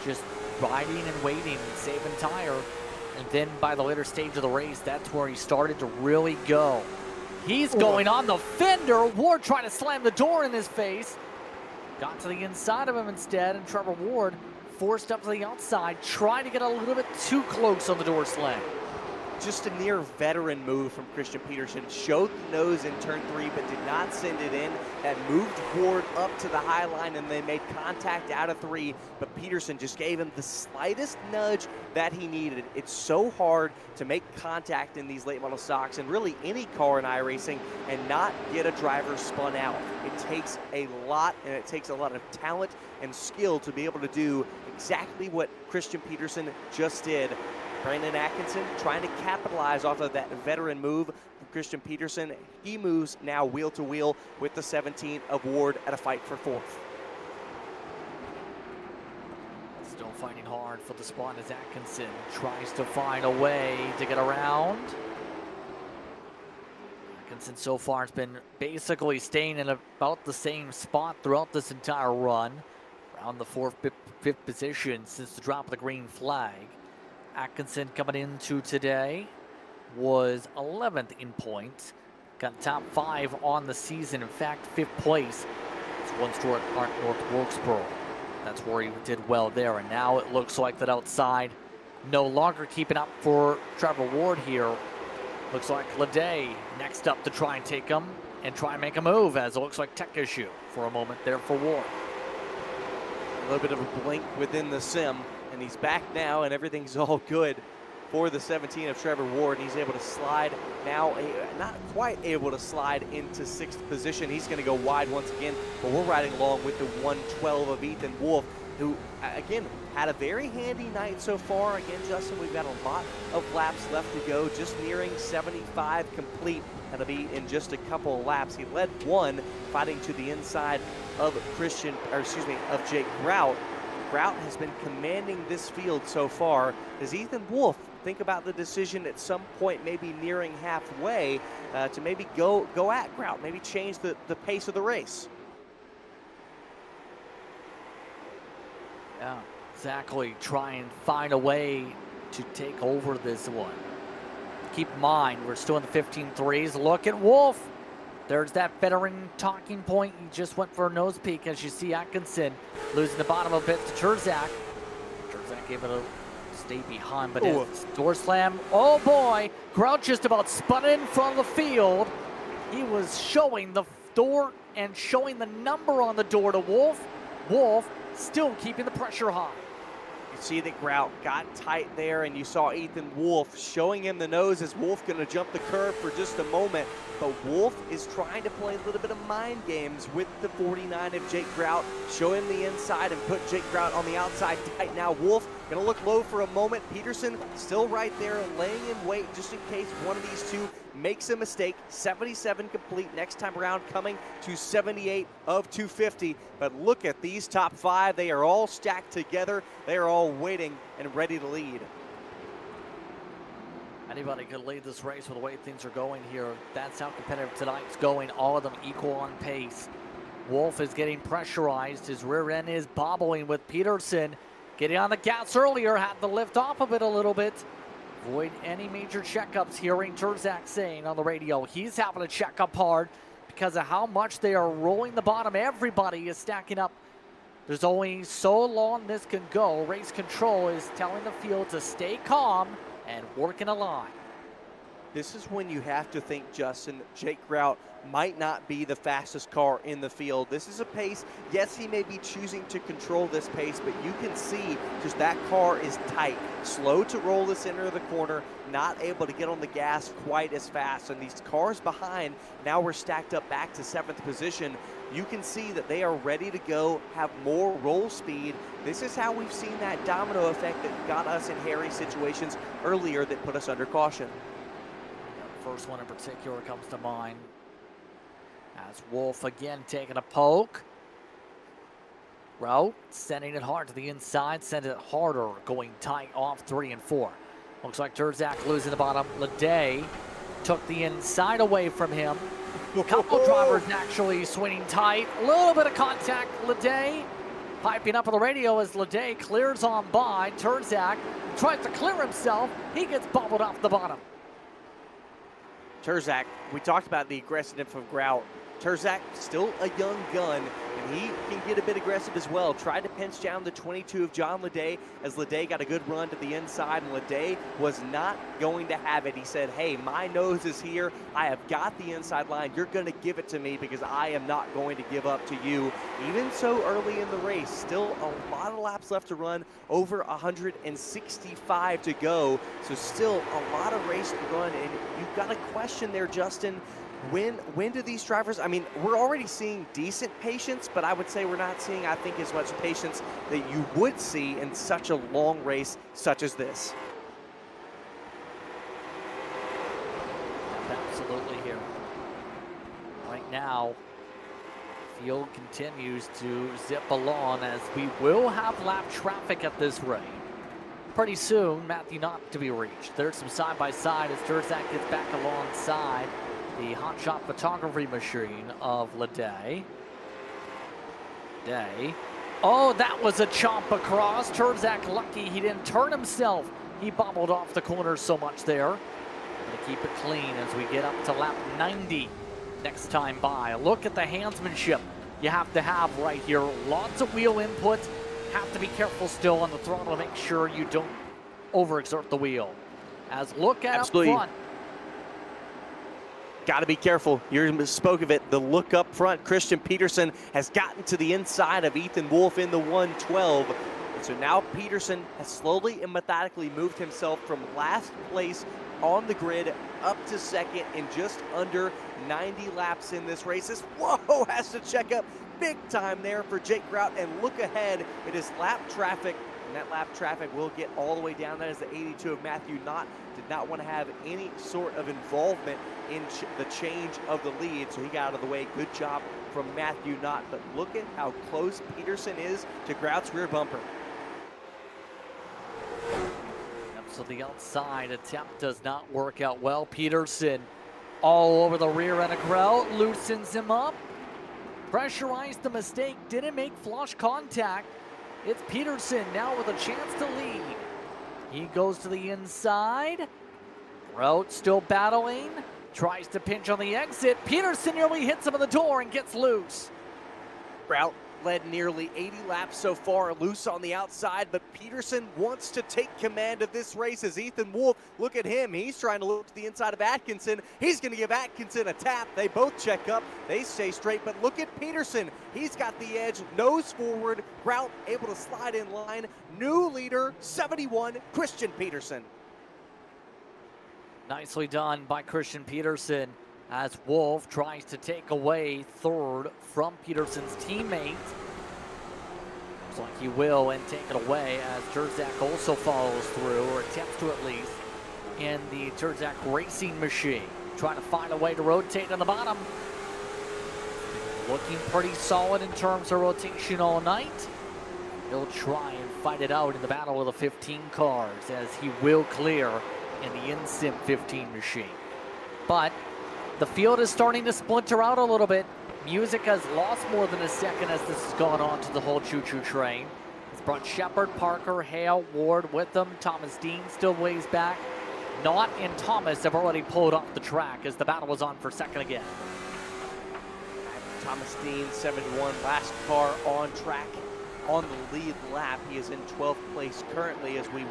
just riding and waiting and saving tire. And then by the later stage of the race, that's where he started to really go. He's going on the fender. Ward trying to slam the door in his face. Got to the inside of him instead, and Trevor Ward forced up to the outside, trying to get a little bit too close on the door slam. Just a near veteran move from Christian Peterson. Showed the nose in turn 3, but did not send it in. That moved Ward up to the high line, and they made contact out of 3, but Peterson just gave him the slightest nudge that he needed. It's so hard to make contact in these late model stocks, and really any car in iRacing, and not get a driver spun out. It takes a lot, and it takes a lot of talent and skill to be able to do exactly what Christian Peterson just did. Brandon Atkinson trying to capitalize off of that veteran move from Christian Peterson. He moves now wheel to wheel with the 17 of Ward at a fight for 4th. Still fighting hard for the spot as Atkinson tries to find a way to get around. Atkinson so far has been basically staying in about the same spot throughout this entire run, around the 4th, 5th position since the drop of the green flag. Atkinson coming into today was 11th in points. Got top 5 on the season. In fact, 5th place. It's one short at North Wilkesboro. That's where he did well there. And now it looks like that outside, no longer keeping up for Trevor Ward here. Looks like Leday next up to try and take him and try and make a move, as it looks like tech issue for a moment there for Ward. A little bit of a blink within the sim, and he's back now, and everything's all good for the 17 of Trevor Ward. And he's able to slide now, not quite able to slide into 6th position. He's going to go wide once again, but we're riding along with the 112 of Ethan Wolf, who, again, had a very handy night so far. Again, Justin, we've got a lot of laps left to go, just nearing 75 complete. That'll be in just a couple of laps. He led one, fighting to the inside of Jake Grout. Grout has been commanding this field so far. Does Ethan Wolf think about the decision at some point, maybe nearing halfway, to maybe go at Grout, maybe change the pace of the race? Yeah, exactly. Try and find a way to take over this one. Keep in mind, we're still in the 15-3s. Look at Wolf. There's that veteran talking point. He just went for a nose peek, as you see Atkinson losing the bottom a bit to Terzak. Terzak gave it a stay behind, but his door slam. Oh boy, Grout just about spun in front of the field. He was showing the door and showing the number on the door to Wolf. Wolf still keeping the pressure high. You see that Grout got tight there, and you saw Ethan Wolf showing him the nose as Wolf going to jump the curve for just a moment. But Wolf is trying to play a little bit of mind games with the 49 of Jake Grout. Show him the inside and put Jake Grout on the outside tight. Now Wolf going to look low for a moment. Peterson still right there, laying in wait just in case one of these two makes a mistake. 77 complete next time around, coming to 78 of 250. But look at these top 5. They are all stacked together. They are all waiting and ready to lead. Anybody could lead this race with the way things are going here. That's how competitive tonight's going. All of them equal on pace. Wolf is getting pressurized. His rear end is bobbling with Peterson. Getting on the gas earlier, had to lift off of it a little bit. Avoid any major checkups, hearing Terzak saying on the radio he's having to check up hard because of how much they are rolling the bottom. Everybody is stacking up. There's only so long this can go. Race control is telling the field to stay calm and work in a line. This is when you have to think, Justin, Jake Grout might not be the fastest car in the field. This is a pace. Yes, he may be choosing to control this pace, but you can see just that car is tight. Slow to roll the center of the corner, not able to get on the gas quite as fast. And these cars behind, now we're stacked up back to 7th position. You can see that they are ready to go, have more roll speed. This is how we've seen that domino effect that got us in hairy situations earlier that put us under caution. First one in particular comes to mind as Wolf again taking a poke. Route sending it hard to the inside, send it harder, going tight off 3 and 4. Looks like Terzak losing the bottom. Leday took the inside away from him. A couple drivers actually swinging tight. A little bit of contact. Leday piping up on the radio as Leday clears on by. Terzak tries to clear himself. He gets bobbled off the bottom. Terzak, we talked about the aggressiveness of Grout. Terzak, still a young gun, and he can get a bit aggressive as well. Tried to pinch down the 22 of John Leday as Leday got a good run to the inside, and Leday was not going to have it. He said, hey, my nose is here. I have got the inside line. You're going to give it to me because I am not going to give up to you. Even so early in the race, still a lot of laps left to run, over 165 to go. So still a lot of race to run, and you've got a question there, Justin. When do these drivers, I mean, we're already seeing decent patience, but I would say we're not seeing, I think, as much patience that you would see in such a long race such as this. Absolutely here. Right now, field continues to zip along as we will have lap traffic at this rate. Pretty soon, Matthew not to be reached. There's some side-by-side as Terzak gets back alongside the hotshot photography machine of Leday. Oh, that was a chomp across. Terzak lucky he didn't turn himself He bobbled off the corners so much there. Gonna keep it clean as we get up to lap 90 next time by. Look at the handsmanship you have to have right here. Lots of wheel input. Have to be careful still on the throttle to make sure you don't overexert the wheel. As look at Absolutely. up front. Got to be careful. You spoke of it. The look up front. Christian Peterson has gotten to the inside of Ethan Wolf in the 112. And so now Peterson has slowly and methodically moved himself from last place on the grid up to second in just under 90 laps in this race. This, whoa, has to check up big time there for Jake Grout. And look ahead, it is lap traffic. And that lap traffic will get all the way down. That is the 82 of Matthew Knott. Did not want to have any sort of involvement in the change of the lead, so he got out of the way. Good job from Matthew Knott. But look at how close Peterson is to Grout's rear bumper. Yep, so the outside attempt does not work out well. Peterson all over the rear end of Grout, loosens him up. Pressurized the mistake, didn't make flush contact. It's Peterson now with a chance to lead. He goes to the inside. Grout still battling. Tries to pinch on the exit. Peterson nearly hits him in the door and gets loose. Grout led nearly 80 laps so far, loose on the outside, but Peterson wants to take command of this race as Ethan Wolf, look at him, he's trying to look to the inside of Atkinson. He's going to give Atkinson a tap. They both check up, they stay straight, but look at Peterson. He's got the edge, nose forward. Grout able to slide in line. New leader, 71, Christian Peterson. Nicely done by Christian Peterson as Wolf tries to take away third from Peterson's teammate. Looks like he will and take it away as Terzak also follows through, or attempts to at least, in the Terzak racing machine. Trying to find a way to rotate on the bottom. Looking pretty solid in terms of rotation all night. He'll try and fight it out in the battle of the 15 cars as he will clear in the InSim 15 machine. But the field is starting to splinter out a little bit. Music has lost more than a second as this has gone on to the whole choo-choo train. It's brought Shepard, Parker, Hale, Ward with them. Thomas Dean still ways back. Knott and Thomas have already pulled off the track as the battle was on for second again. Thomas Dean, 71, last car on track on the lead lap. He is in 12th place currently as we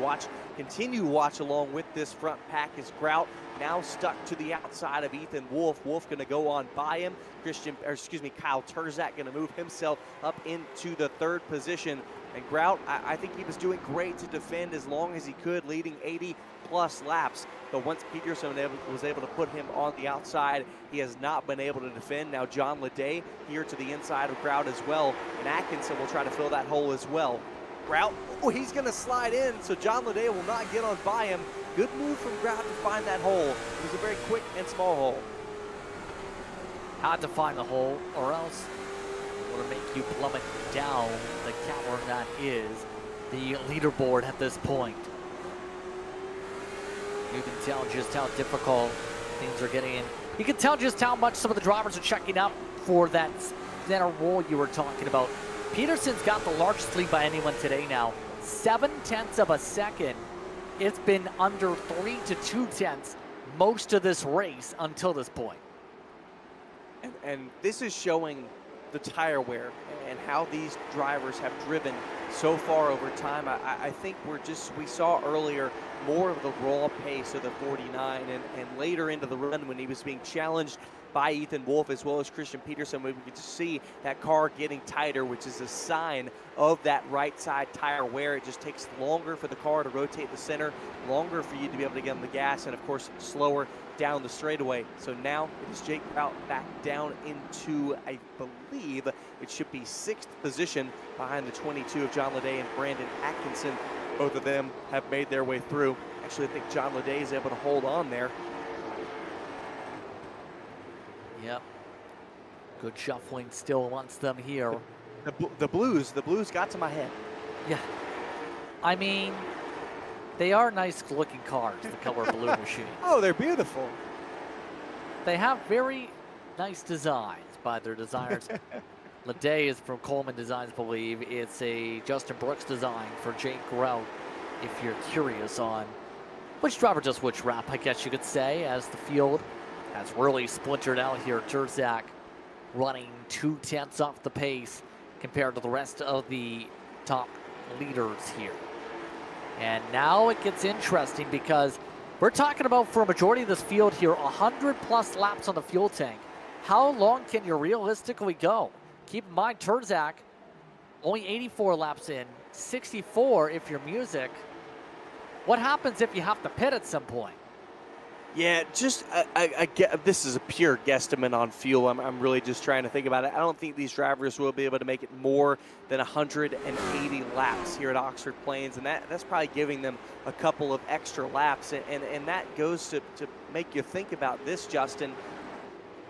continue to watch along with this front pack as Grout now stuck to the outside of Ethan Wolf. Wolf going to go on by him. Kyle Terzak going to move himself up into the third position. And Grout, I think he was doing great to defend as long as he could, leading 80-plus laps. But once Peterson was able to put him on the outside, he has not been able to defend. Now John Leday here to the inside of Grout as well. And Atkinson will try to fill that hole as well. Grout, he's going to slide in, so John Leday will not get on by him. Good move from Grout to find that hole. It was a very quick and small hole. Had to find the hole, or else it would make you plummet down the cavern that is the leaderboard at this point. You can tell just how difficult things are getting. You can tell just how much some of the drivers are checking up for that center roll you were talking about. Peterson's got the largest lead by anyone today now. 0.7 of a second. It's been under 3 to 2/10 most of this race until this point. And this is showing the tire wear and how these drivers have driven so far over time. I think we saw earlier more of the raw pace of the 49 and later into the run when he was being challenged by Ethan Wolf as well as Christian Peterson, we could see that car getting tighter, which is a sign of that right side tire wear. It just takes longer for the car to rotate the center, longer for you to be able to get on the gas, and of course slower down the straightaway. So now it is Jake Grout back down into, I believe, it should be 6th position behind the 22 of John Leday and Brandon Atkinson. Both of them have made their way through. Actually, I think John Leday is able to hold on there. Yep. Good shuffling still amongst them here. The blues got to my head. Yeah. I mean, they are nice looking cars, the color blue machine. Oh, they're beautiful. They have very nice designs by their designers. Leday is from Coleman Designs, I believe. It's a Justin Brooks design for Jake Grout, if you're curious on which driver does which wrap, I guess you could say, as the field has really splintered out here. Terzak running 2/10 off the pace compared to the rest of the top leaders here. And now it gets interesting because we're talking about, for a majority of this field here, 100+ laps on the fuel tank. How long can you realistically go? Keep in mind, Terzak only 84 laps in, 64 if you're music. What happens if you have to pit at some point? Yeah, just I get this is a pure guesstimate on fuel. I'm really just trying to think about it. I don't think these drivers will be able to make it more than 180 laps here at Oxford Plains, and that's probably giving them a couple of extra laps. And that goes to make you think about this, Justin.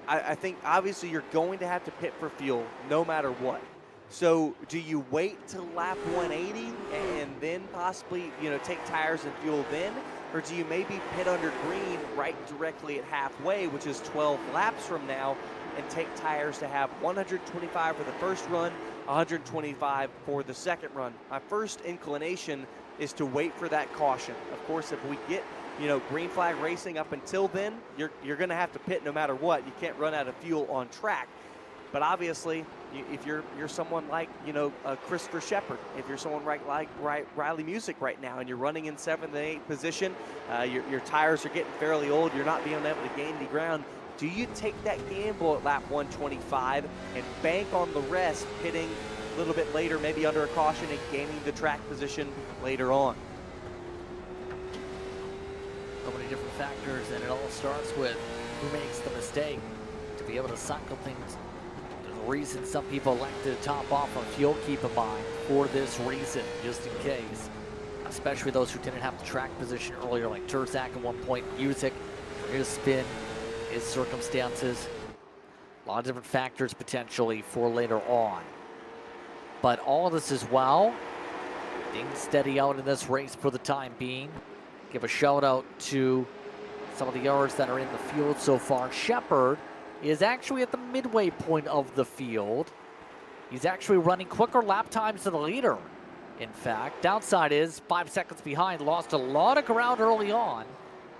I think obviously you're going to have to pit for fuel no matter what. So do you wait till lap 180 and then possibly, take tires and fuel then? Or do you maybe pit under green right directly at halfway, which is 12 laps from now, and take tires to have 125 for the first run, 125 for the second run? My first inclination is to wait for that caution. Of course, if we get, green flag racing up until then, you're going to have to pit no matter what. You can't run out of fuel on track. But obviously, if you're someone like, Christopher Shepard, if you're someone like Riley Music right now, and you're running in 7th and 8th position, your tires are getting fairly old, you're not being able to gain any ground, do you take that gamble at lap 125 and bank on the rest, pitting a little bit later, maybe under a caution, and gaining the track position later on? So many different factors, and it all starts with who makes the mistake to be able to cycle things. Reason some people like to top off on fuel, keep in mind, for this reason, just in case, especially those who didn't have the track position earlier, like Terzak at one point, Music, his spin, his circumstances, a lot of different factors potentially for later on. But all of this as well, being steady out in this race for the time being. Give a shout out to some of the others that are in the field so far. Shepard is actually at the midway point of the field. He's actually running quicker lap times than the leader. In fact, downside is 5 seconds behind, lost a lot of ground early on.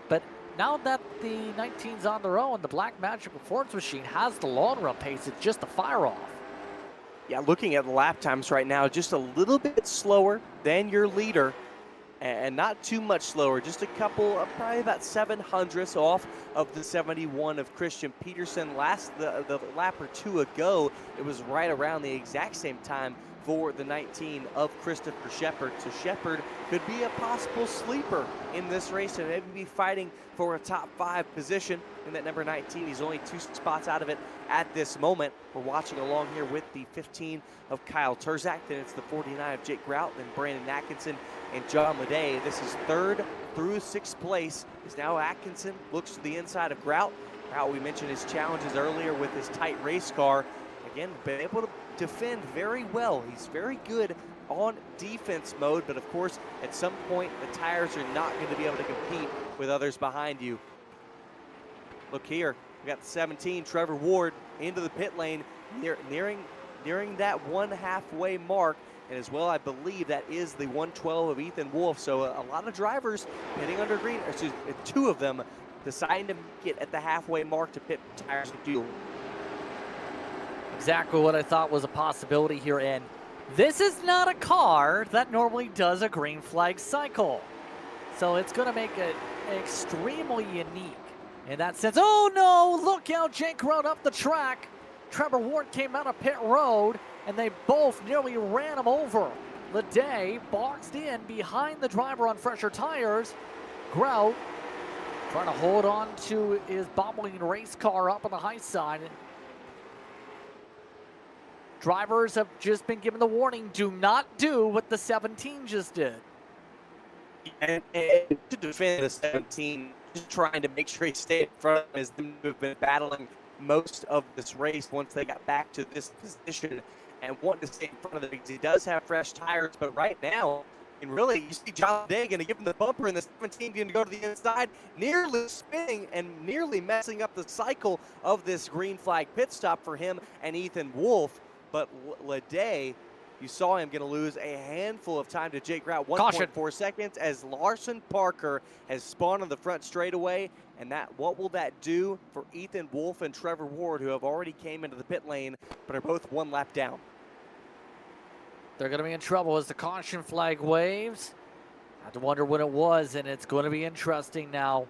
But now that the 19's on their own, the Black Magic Performance Machine has the long run pace. It's just a fire off. Yeah, looking at the lap times right now, just a little bit slower than your leader. And not too much slower, just a couple, probably about 700ths off of the 71 of Christian Peterson. The lap or two ago, it was right around the exact same time for the 19 of Christopher Shepard. So Shepard could be a possible sleeper in this race and maybe be fighting for a top 5 position in that number 19. He's only 2 spots out of it at this moment. We're watching along here with the 15 of Kyle Terzak. Then it's the 49 of Jake Grout, then Brandon Atkinson and John Leday. This is 3rd through 6th place. Is now Atkinson, looks to the inside of Grout. Grout, we mentioned his challenges earlier with his tight race car. Again, been able to defend very well. He's very good on defense mode, but of course, at some point, the tires are not going to be able to compete with others behind you. Look here, we got the 17, Trevor Ward, into the pit lane, nearing that 1 halfway mark. And as well, I believe that is the 112 of Ethan Wolf. So a lot of drivers pitting under green, or excuse me, 2 of them deciding to make it at the halfway mark to pit tires and fuel. Exactly what I thought was a possibility here. And this is not a car that normally does a green flag cycle. So it's going to make it extremely unique in that sense. Oh no, look out, Jake rode up the track. Trevor Ward came out of pit road, and they both nearly ran him over. Leday boxed in behind the driver on fresher tires. Grout trying to hold on to his bobbling race car up on the high side. Drivers have just been given the warning, do not do what the 17 just did. And to defend the 17, just trying to make sure he stayed in front of him, as them who have been battling most of this race once they got back to this position and wanting to stay in front of them because he does have fresh tires. But right now, and really, you see John Day going to give him the bumper, and the 17 going to go to the inside, nearly spinning and nearly messing up the cycle of this green flag pit stop for him and Ethan Wolf. But Leday You saw him going to lose a handful of time to Jake Rout, Caution. 1.4 seconds, as Larson Parker has spun on the front straightaway. And what will that do for Ethan Wolf and Trevor Ward, who have already came into the pit lane, but are both one lap down? They're going to be in trouble as the caution flag waves. I had to wonder what it was, and it's going to be interesting now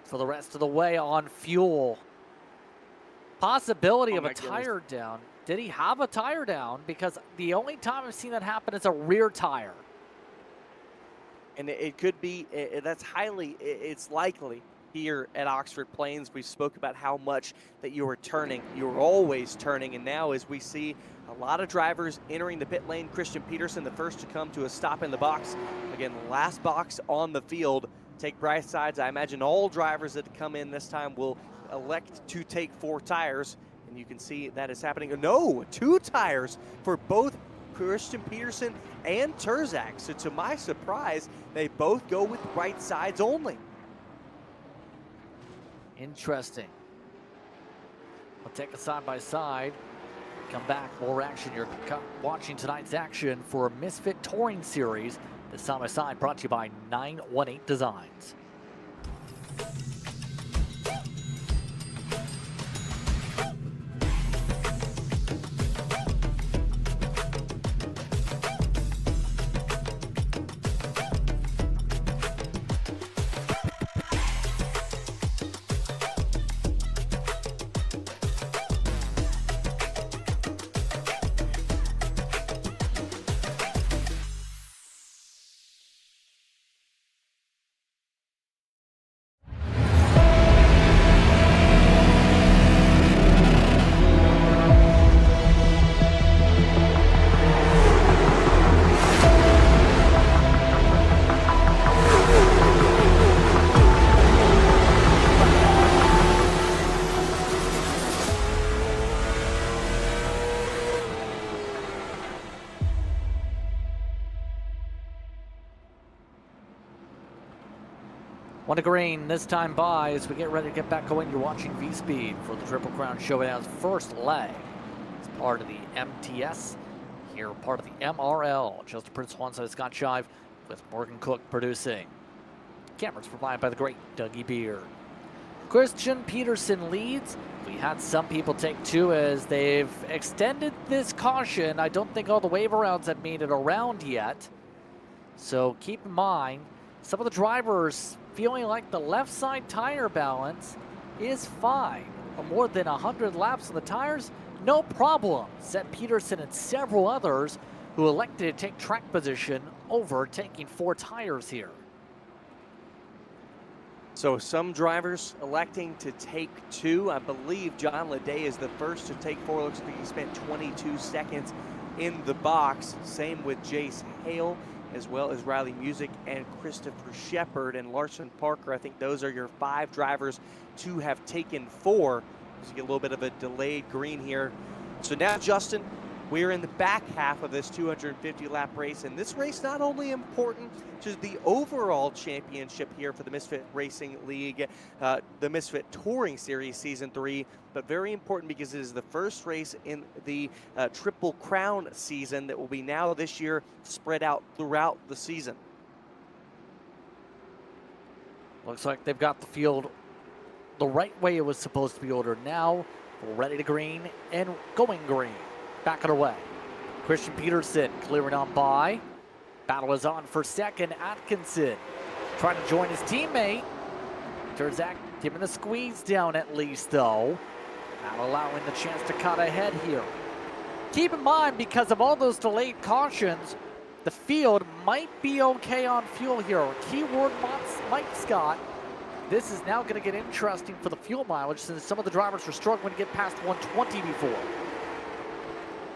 for the rest of the way on fuel. Possibility of a tire down. Did he have a tire down? Because the only time I've seen that happen is a rear tire. And it could be, it's likely here at Oxford Plains. We spoke about how much that you were turning. You were always turning. And now as we see a lot of drivers entering the pit lane, Christian Peterson, the first to come to a stop in the box. Again, last box on the field. Take bright sides. I imagine all drivers that come in this time will elect to take 4 tires. And you can see that is happening. No, 2 tires for both Christian Peterson and Terzak. So to my surprise, they both go with right sides only. Interesting. We'll take a side-by-side. Come back, more action. You're watching tonight's action for Misfit Touring Series. This side-by-side brought to you by 918 Designs. One to green this time by as we get ready to get back going. You're watching V-Speed for the Triple Crown Showdown's first leg. It's part of the MTS, here part of the MRL. Justin Prince, one side, Scott Shive, with Morgan Cook producing. Cameras provided by the great Dougie Beard. Christian Peterson leads. We had some people take 2 as they've extended this caution. I don't think all the waiver rounds have made it around yet. So keep in mind, some of the drivers feeling like the left side tire balance is fine. More than 100 laps on the tires, no problem. Set Peterson and several others who elected to take track position over taking 4 tires here. So some drivers electing to take 2. I believe John Leday is the first to take 4. Looks like he spent 22 seconds in the box. Same with Jace Hale, as well as Riley Music and Christopher Shepard and Larson Parker. I think those are your 5 drivers to have taken 4. So you get a little bit of a delayed green here. So now, Justin, we're in the back half of this 250-lap race, and this race not only important to the overall championship here for the Misfit Racing League, the Misfit Touring Series Season 3, but very important because it is the first race in the Triple Crown season that will be now this year spread out throughout the season. Looks like they've got the field the right way it was supposed to be ordered. Now we're ready to green and going green. Back and away. Christian Peterson clearing on by. Battle is on for second. Atkinson trying to join his teammate. Terzak giving the squeeze down at least, though. Not allowing the chance to cut ahead here. Keep in mind, because of all those delayed cautions, the field might be okay on fuel here. Keyword Mike Scott. This is now going to get interesting for the fuel mileage since some of the drivers were struggling to get past 120 before.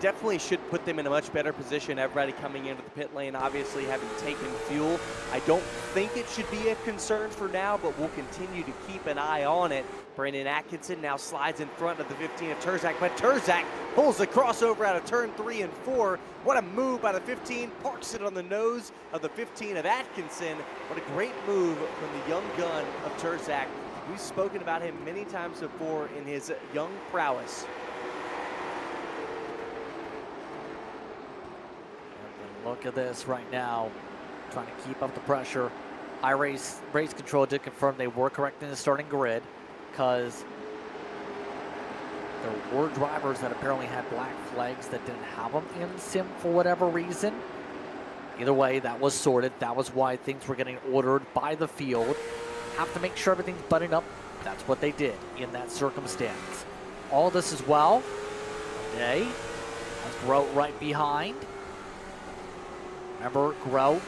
Definitely should put them in a much better position. Everybody coming into the pit lane, obviously having taken fuel. I don't think it should be a concern for now, but we'll continue to keep an eye on it. Brandon Atkinson now slides in front of the 15 of Terzak, but Terzak pulls the crossover out of turn 3 and 4. What a move by the 15, parks it on the nose of the 15 of Atkinson. What a great move from the young gun of Terzak. We've spoken about him many times before in his young prowess. Look at this right now, trying to keep up the pressure. Race Control did confirm they were correct in the starting grid, because there were drivers that apparently had black flags that didn't have them in sim for whatever reason. Either way, that was sorted. That was why things were getting ordered by the field. Have to make sure everything's buttoned up. That's what they did in that circumstance. All this as well. Day has Grout right behind. Remember, Grout,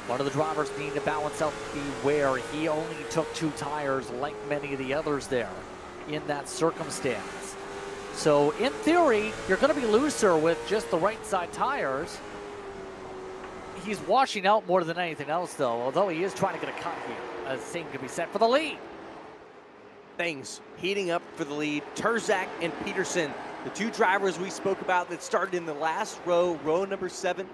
one of the drivers needing to balance out beware. He only took 2 tires like many of the others there in that circumstance. So in theory, you're going to be looser with just the right side tires. He's washing out more than anything else, though, although he is trying to get a cut here. The same can be said for the lead. Things heating up for the lead. Turzak and Peterson, the 2 drivers we spoke about that started in the last row, row number 7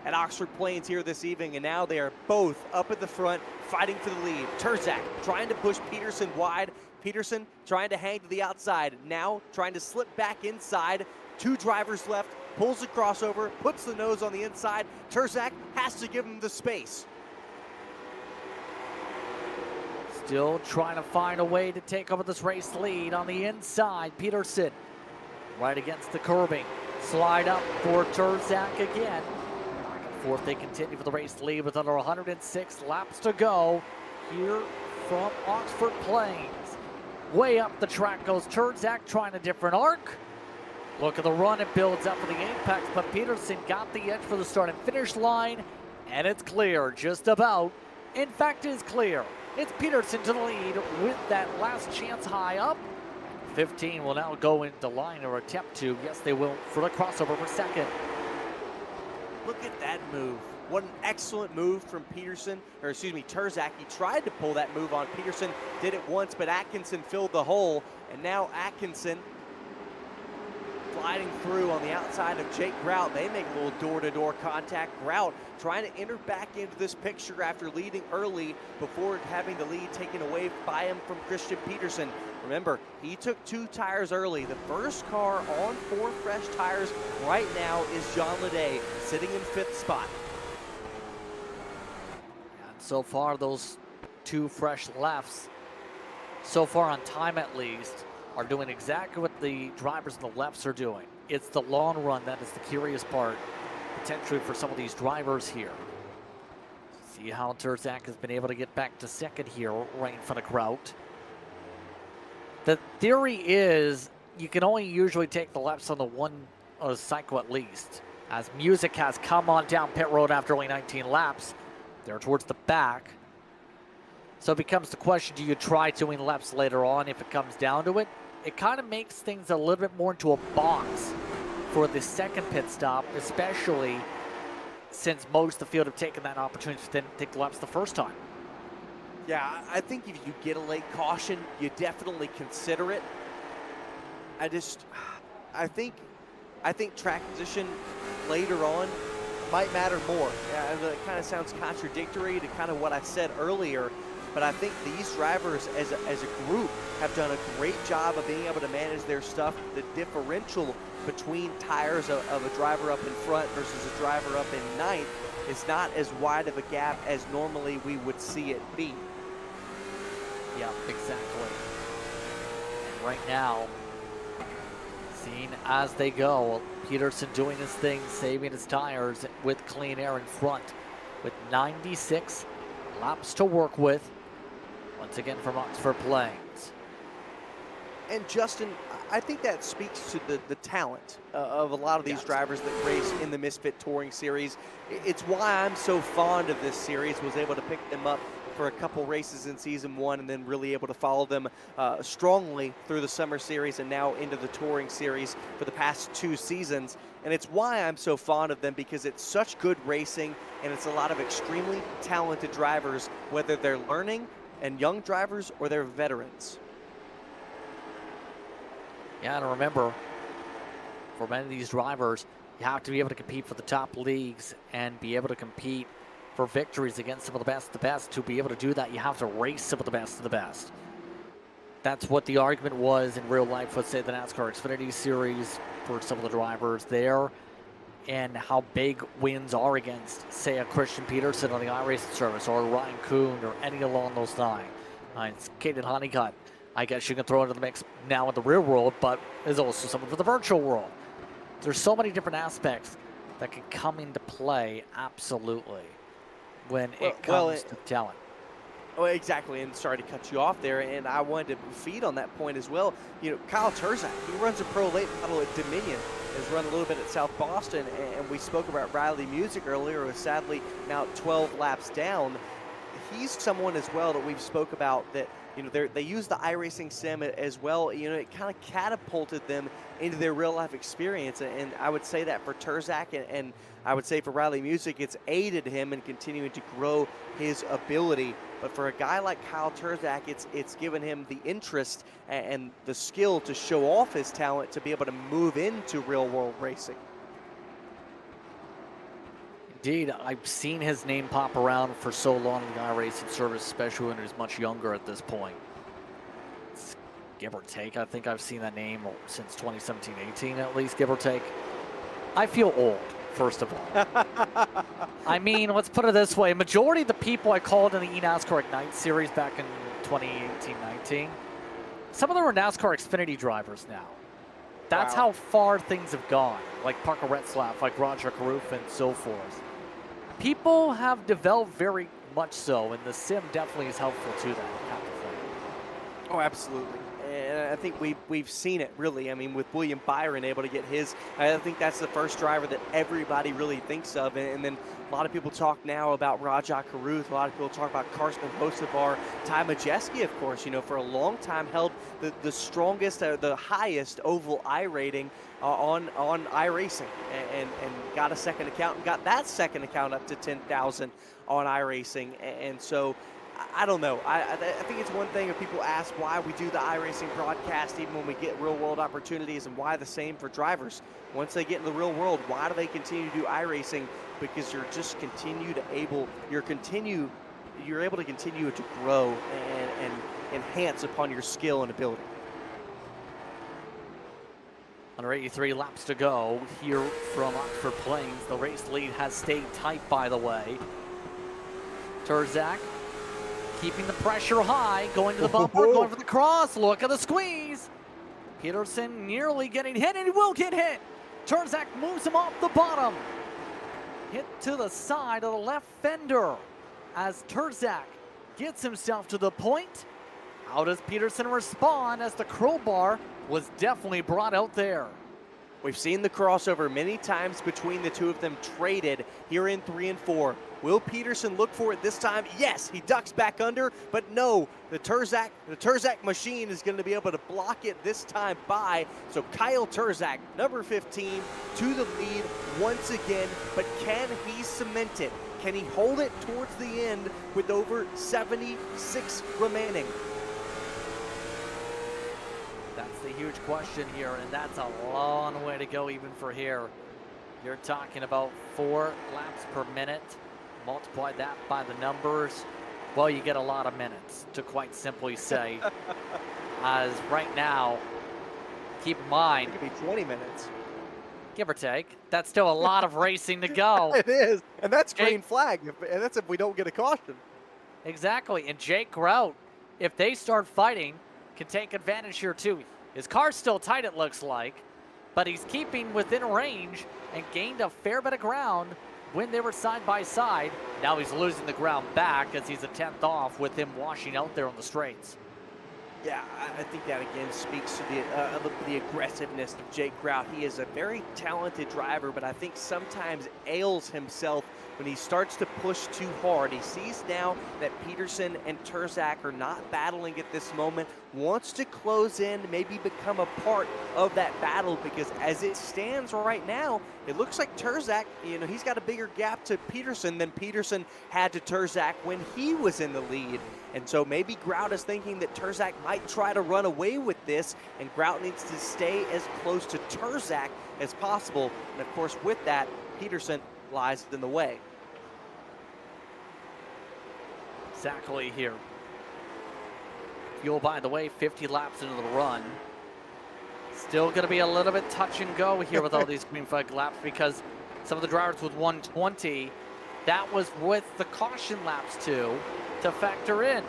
at Oxford Plains here this evening, and now they are both up at the front fighting for the lead. Turzak trying to push Peterson wide. Peterson trying to hang to the outside, now trying to slip back inside. 2 drivers left, pulls the crossover, puts the nose on the inside. Turzak has to give him the space. Still trying to find a way to take over this race lead on the inside. Peterson right against the curbing. Slide up for Turzak again. Back and forth they continue for the race lead with under 106 laps to go here from Oxford Plains. Way up the track goes Turzak, trying a different arc. Look at the run, it builds up for the apex, but Peterson got the edge for the start and finish line, and it's clear, just about. In fact, it's clear. It's Peterson to the lead with that last chance high up. 15 will now go into line or attempt to. Yes, they will for the crossover for second. Look at that move. What an excellent move from Turzak. He tried to pull that move on Peterson, did it once, but Atkinson filled the hole, and now Atkinson gliding through on the outside of Jake Grout. They make a little door-to-door contact. Grout trying to enter back into this picture after leading early before having the lead taken away by him from Christian Peterson. Remember, he took 2 tires early. The first car on 4 fresh tires right now is John Leday, sitting in 5th spot. And so far, those 2 fresh lefts, so far on time at least, are doing exactly what the drivers in the lefts are doing. It's the long run that is the curious part, potentially for some of these drivers here. See how Turzak has been able to get back to second here, right in front of Grout. The theory is you can only usually take the lefts on the one cycle at least. As Music has come on down pit road after only 19 laps, they're towards the back. So it becomes the question, do you try doing laps later on if it comes down to it? It kind of makes things a little bit more into a box for the second pit stop, especially since most of the field have taken that opportunity to then take the laps the first time. Yeah, I think if you get a late caution, you definitely consider it. I think track position later on might matter more. Yeah, it kind of sounds contradictory to kind of what I said earlier, but I think these drivers as a group have done a great job of being able to manage their stuff. The differential between tires of a driver up in front versus a driver up in ninth is not as wide of a gap as normally we would see it be. Yeah, exactly. And right now, seeing as they go, Peterson doing his thing, saving his tires with clean air in front with 96 laps to work with. Once again from Oxford Plains. And Justin, I think that speaks to the talent of a lot of these drivers that race in the Misfit Touring Series. It's why I'm so fond of this series, was able to pick them up for a couple races in Season 1 and then really able to follow them strongly through the Summer Series and now into the Touring Series for the past 2 seasons. And it's why I'm so fond of them, because it's such good racing and it's a lot of extremely talented drivers, whether they're learning and young drivers or they're veterans. Yeah, and remember, for many of these drivers, you have to be able to compete for the top leagues and be able to compete for victories against some of the best. To be able to do that, you have to race some of the best of the best. That's what the argument was in real life, let's say the NASCAR Xfinity Series for some of the drivers there. in how big wins are against, say, a Christian Peterson on the iRacing service, or a Ryan Kuhn, or any along those lines. It's Caden Honeycutt, I guess you can throw into the mix now in the real world, but there's also someone for the virtual world. There's so many different aspects that can come into play, absolutely, when it comes to talent. Oh, exactly, and sorry to cut you off there, and I wanted to feed on that point as well. You know, Kyle Terzak, he runs a pro late model at Dominion, has run a little bit at South Boston, and we spoke about Riley Music earlier, who's sadly now 12 laps down. He's someone as well that we've spoke about that, you know, they use the iRacing sim as well. You know, it kind of catapulted them into their real life experience, and I would say that for Terzak, and I would say for Riley Music, it's aided him in continuing to grow his ability. But for a guy like Kyle Terzak, it's given him the interest and the skill to show off his talent to be able to move into real world racing. Indeed, I've seen his name pop around for so long in the iRacing service, especially when he was much younger at this point. It's give or take, I think I've seen that name since 2017-18 at least, give or take. I feel old, first of all. I mean, let's put it this way. Majority of the people I called in the eNASCAR Ignite series back in 2018-19, some of them are NASCAR Xfinity drivers now. That's how far things have gone, like Parker Retzlaff, like Roger Carruth, and so forth. People have developed very much so, and the sim definitely is helpful to that kind of thing. Oh, absolutely. And I think we've seen it, really. I mean, with William Byron able to get his, I think that's the first driver that everybody really thinks of. And then a lot of people talk now about Rajah Caruth. A lot of people talk about Carson Hocevar. Ty Majeski, of course, you know, for a long time held the strongest, the highest oval I rating on iRacing, and got a second account, and got that second account up to 10,000 on iRacing. And so, I don't know. I think it's one thing if people ask why we do the iRacing broadcast even when we get real world opportunities, and why the same for drivers. Once they get in the real world, why do they continue to do iRacing? Because you're just you're able to continue to grow and enhance upon your skill and ability. 183 laps to go here from Oxford Plains. The race lead has stayed tight, by the way. Terzak keeping the pressure high, going to the bumper, going for the cross. Look at the squeeze. Peterson nearly getting hit, and he will get hit. Terzak moves him off the bottom. Hit to the side of the left fender as Terzak gets himself to the point. How does Peterson respond as the crowbar was definitely brought out there? We've seen the crossover many times between the two of them traded here in 3 and 4. Will Peterson look for it this time? Yes, he ducks back under, but no, the Terzak machine is going to be able to block it this time by. So Kyle Terzak, number 15, to the lead once again, but can he cement it? Can he hold it towards the end with over 76 remaining? That's the huge question here, and that's a long way to go even for here. You're talking about 4 laps per minute. Multiply that by the numbers. Well, you get a lot of minutes, to quite simply say. As right now, keep in mind, it could be 20 minutes. Give or take. That's still a lot of racing to go. It is, and that's green flag, and that's if we don't get a caution. Exactly, and Jake Grout, if they start fighting, can take advantage here too. His car's still tight, it looks like, but he's keeping within range and gained a fair bit of ground when they were side by side. Now he's losing the ground back as he's a 10th off with him washing out there on the straights. Yeah, I think that again speaks to the aggressiveness of Jake Grout. He is a very talented driver, but I think sometimes ails himself when he starts to push too hard. He sees now that Peterson and Terzak are not battling at this moment, wants to close in, maybe become a part of that battle, because as it stands right now, it looks like Terzak, you know, he's got a bigger gap to Peterson than Peterson had to Terzak when he was in the lead. And so maybe Grout is thinking that Terzak might try to run away with this, and Grout needs to stay as close to Terzak as possible. And of course, with that, Peterson lies in the way. Exactly here. Fuel, by the way, 50 laps into the run. Still going to be a little bit touch and go here with all these green flag laps, because Some of the drivers with 120. That was with the caution laps too, to factor in.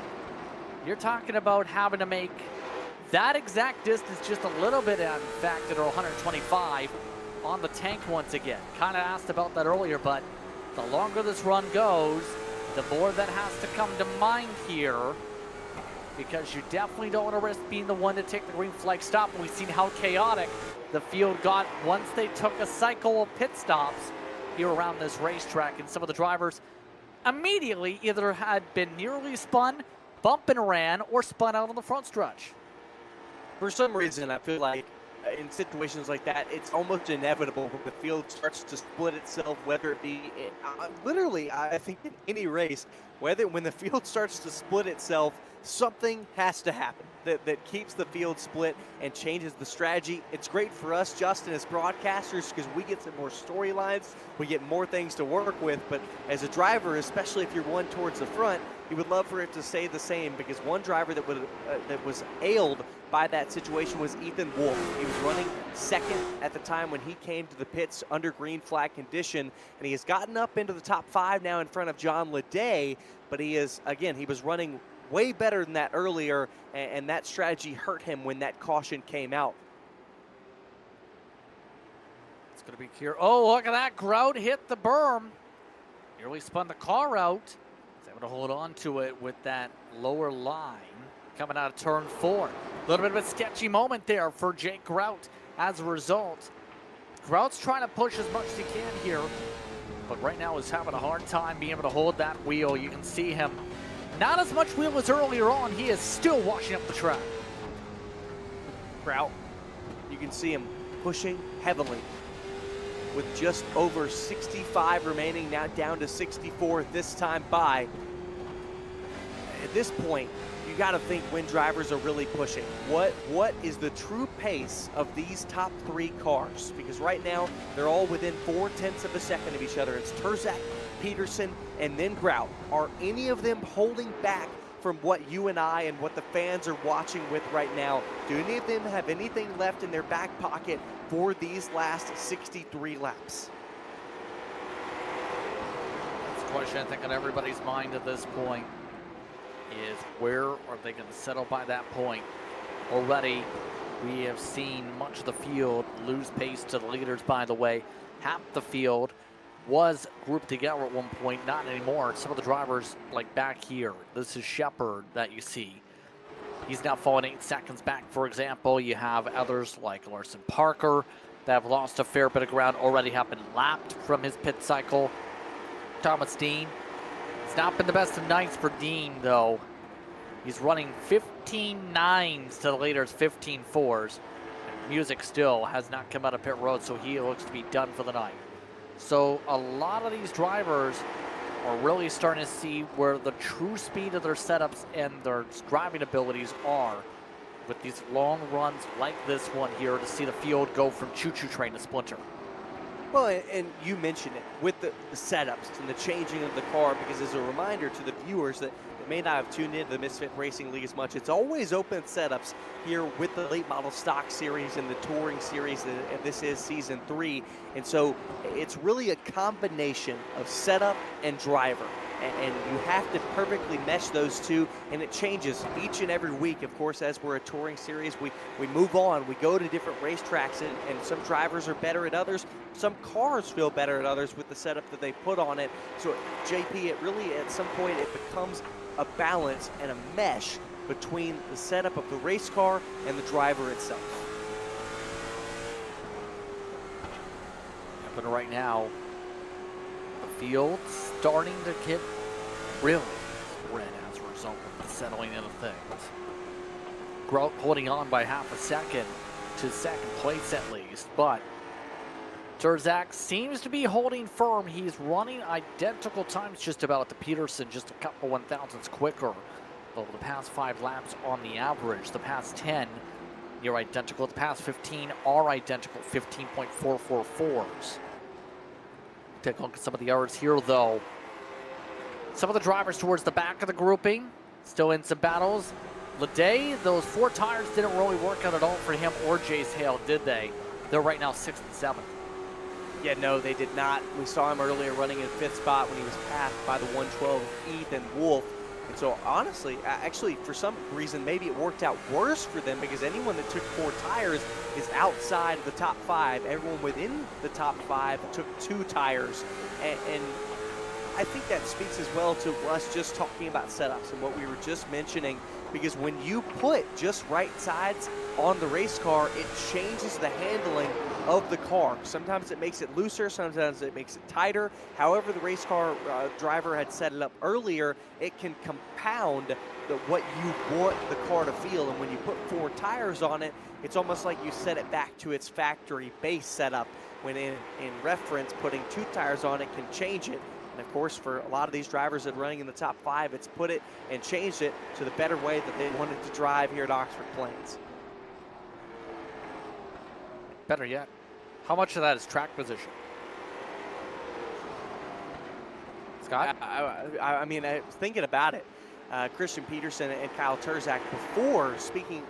You're talking about having to make that exact distance just a little bit in fact at 125 on the tank once again. Kind of asked about that earlier, but the longer this run goes, the more that has to come to mind here, because you definitely don't want to risk being the one to take the green flag stop. And we've seen how chaotic the field got once they took a cycle of pit stops here around this racetrack, and some of the drivers immediately either had been nearly spun, bump and ran, or spun out on the front stretch. For some reason, I feel like in situations like that, it's almost inevitable when the field starts to split itself, whether it be literally, I think in any race, when the field starts to split itself, something has to happen that keeps the field split and changes the strategy. It's great for us, Justin, as broadcasters, because we get some more storylines, we get more things to work with. But as a driver, especially if you're one towards the front, you would love for it to stay the same, because one driver that was ailed by that situation was Ethan Wolf. He was running second at the time when he came to the pits under green flag condition, and he has gotten up into the top 5 now in front of John Leday, but he was running way better than that earlier, and that strategy hurt him when that caution came out. It's going to be here. Oh, look at that. Grout hit the berm. Nearly spun the car out. He's able to hold on to it with that lower line coming out of turn 4. A little bit of a sketchy moment there for Jake Grout as a result. Grout's trying to push as much as he can here, but right now is having a hard time being able to hold that wheel. You can see him not as much wheel as earlier on. He is still washing up the track. Grout, you can see him pushing heavily with just over 65 remaining, now down to 64 this time by. At this point, you got to think when drivers are really pushing. What is the true pace of these top 3 cars? Because right now, they're all within 0.4 of a second of each other. It's Terzak, Peterson, and then Grout. Are any of them holding back from what you and I and what the fans are watching with right now? Do any of them have anything left in their back pocket for these last 63 laps? That's a question I think on everybody's mind at this point is, where are they going to settle by that point? Already, we have seen much of the field lose pace to the leaders, by the way. Half the field was grouped together at one point, not anymore. Some of the drivers, like back here, this is Shepard that you see. He's now fallen 8 seconds back, for example. You have others like Larson Parker that have lost a fair bit of ground, already have been lapped from his pit cycle. Thomas Dean, it's not been the best of nights for Dean, though. He's running 15 9s to the leaders, 15 4s. And Music still has not come out of pit road, so he looks to be done for the night. So a lot of these drivers are really starting to see where the true speed of their setups and their driving abilities are with these long runs like this one here, to see the field go from choo-choo train to splinter. Well, and you mentioned it with the setups and the changing of the car, because as a reminder to the viewers that may not have tuned into the Misfit Racing League as much, it's always open setups here with the late model stock series and the touring series, and this is season 3. And so it's really a combination of setup and driver. And you have to perfectly mesh those two, and it changes each and every week. Of course, as we're a touring series, we move on. We go to different racetracks, and some drivers are better at others. Some cars feel better at others with the setup that they put on it. So, JP, it really, at some point, it becomes a balance and a mesh between the setup of the race car and the driver itself. But right now, the field starting to get really red as a result of the settling in of things. Grout holding on by half a second to second place at least, but Terzak seems to be holding firm. He's running identical times just about to Peterson, just a couple 1,000ths quicker over the past 5 laps on the average. The past 10 near identical. The past 15 are identical, 15.444s. Take a look at some of the errors here, though. Some of the drivers towards the back of the grouping, still in some battles. Leday, those 4 tires didn't really work out at all for him or Jace Hale, did they? They're right now 6th and 7th. Yeah, no, they did not. We saw him earlier running in 5th spot when he was passed by the 112 Ethan Wolf. And so honestly, actually for some reason, maybe it worked out worse for them because anyone that took 4 tires is outside of the top 5. Everyone within the top 5 took 2 tires. And I think that speaks as well to us just talking about setups and what we were just mentioning, because when you put just right sides on the race car, it changes the handling of the car. Sometimes it makes it looser, sometimes it makes it tighter. However the race car driver had set it up earlier, it can compound what you want the car to feel. And when you put 4 tires on it, it's almost like you set it back to its factory base setup, when in reference, putting 2 tires on it can change it. And of course, for a lot of these drivers that are running in the top 5, it's put it and changed it to the better way that they wanted to drive here at Oxford Plains. Better yet, how much of that is track position? Scott? I mean, I was thinking about it. Christian Peterson and Kyle Terzak, before speaking,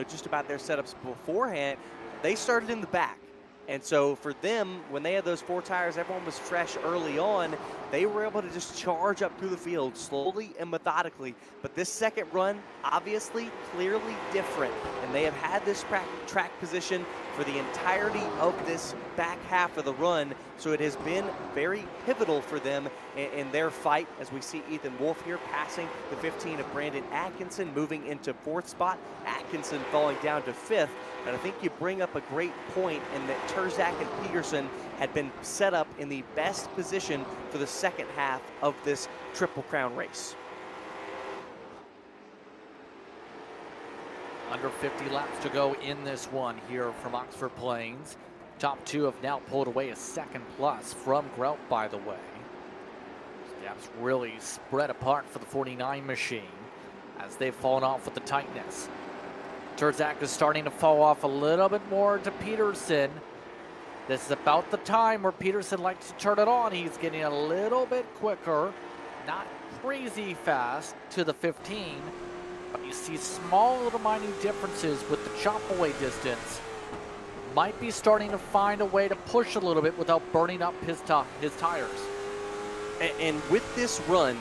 just about their setups beforehand, they started in the back. And so for them, when they had those 4 tires, everyone was fresh early on. They were able to just charge up through the field slowly and methodically. But this second run, obviously, clearly different. And they have had this track position for the entirety of this back half of the run. So it has been very pivotal for them in their fight, as we see Ethan Wolf here passing the 15 of Brandon Atkinson, moving into 4th spot. Atkinson falling down to 5th. But I think you bring up a great point in that Terzak and Peterson had been set up in the best position for the second half of this Triple Crown race. Under 50 laps to go in this one here from Oxford Plains. Top 2 have now pulled away a 2nd plus from Grout, by the way. Gaps really spread apart for the 49 machine as they've fallen off with the tightness. Terzak is starting to fall off a little bit more to Peterson. This is about the time where Peterson likes to turn it on. He's getting a little bit quicker, not crazy fast to the 15, but you see small little minute differences with the chop away distance. Might be starting to find a way to push a little bit without burning up his tires. And with this run,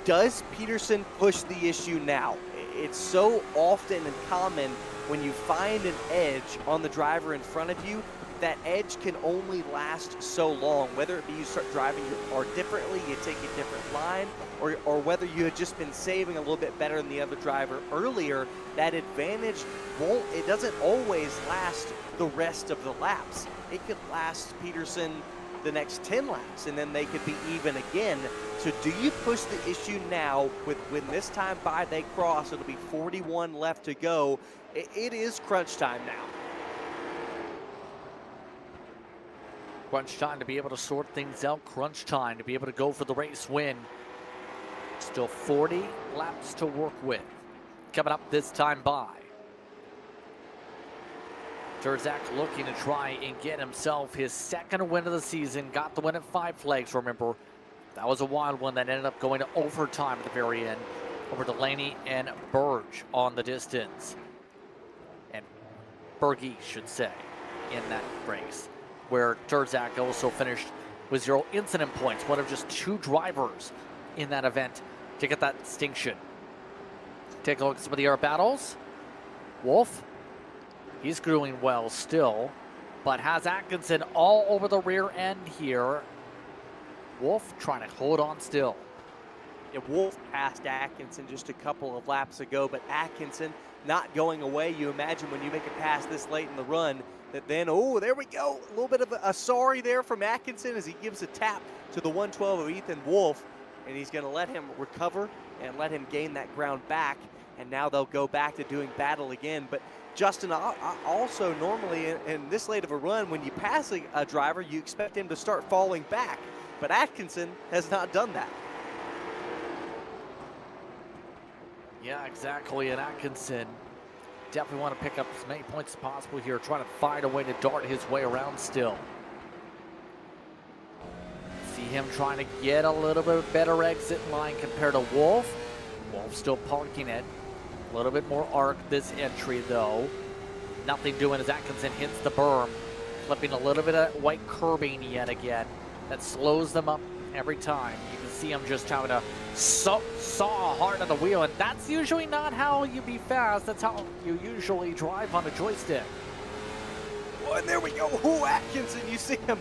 does Peterson push the issue now? It's so often and common when you find an edge on the driver in front of you, that edge can only last so long, whether it be you start driving your car differently, you take a different line, or whether you had just been saving a little bit better than the other driver earlier. That advantage it doesn't always last the rest of the laps. It could last Peterson the next 10 laps, and then they could be even again. So do you push the issue now with when this time by they cross, it'll be 41 left to go. It is crunch time now. Crunch time to be able to sort things out. Crunch time to be able to go for the race win. Still 40 laps to work with. Coming up this time by. Terzak looking to try and get himself his 2nd win of the season. Got the win at 5 Flags, remember. That was a wild one that ended up going to overtime at the very end over Delaney and Burge on the distance. And Berge, should say, in that race, where Terzak also finished with 0 incident points, one of just 2 drivers in that event to get that distinction. Take a look at some of the air battles. Wolf, he's doing well still, but has Atkinson all over the rear end here. Wolf trying to hold on still. Yeah, Wolf passed Atkinson just a couple of laps ago, but Atkinson not going away. You imagine when you make a pass this late in the run, that then, oh, there we go. A little bit of a sorry there from Atkinson as he gives a tap to the 112 of Ethan Wolf, and he's going to let him recover and let him gain that ground back, and now they'll go back to doing battle again. But Justin, also normally in this late of a run, when you pass a driver, you expect him to start falling back, but Atkinson has not done that. Yeah, exactly, and Atkinson definitely want to pick up as many points as possible here, trying to find a way to dart his way around still. See him trying to get a little bit better exit line compared to Wolf. Wolf still parking it. A little bit more arc this entry though. Nothing doing as Atkinson hits the berm. flipping a little bit of white curbing yet again. That slows them up every time. You can see him just having to saw hard on the wheel, and that's usually not how you be fast. That's how you usually drive on a joystick. Oh, and there we go. Atkinson, you see him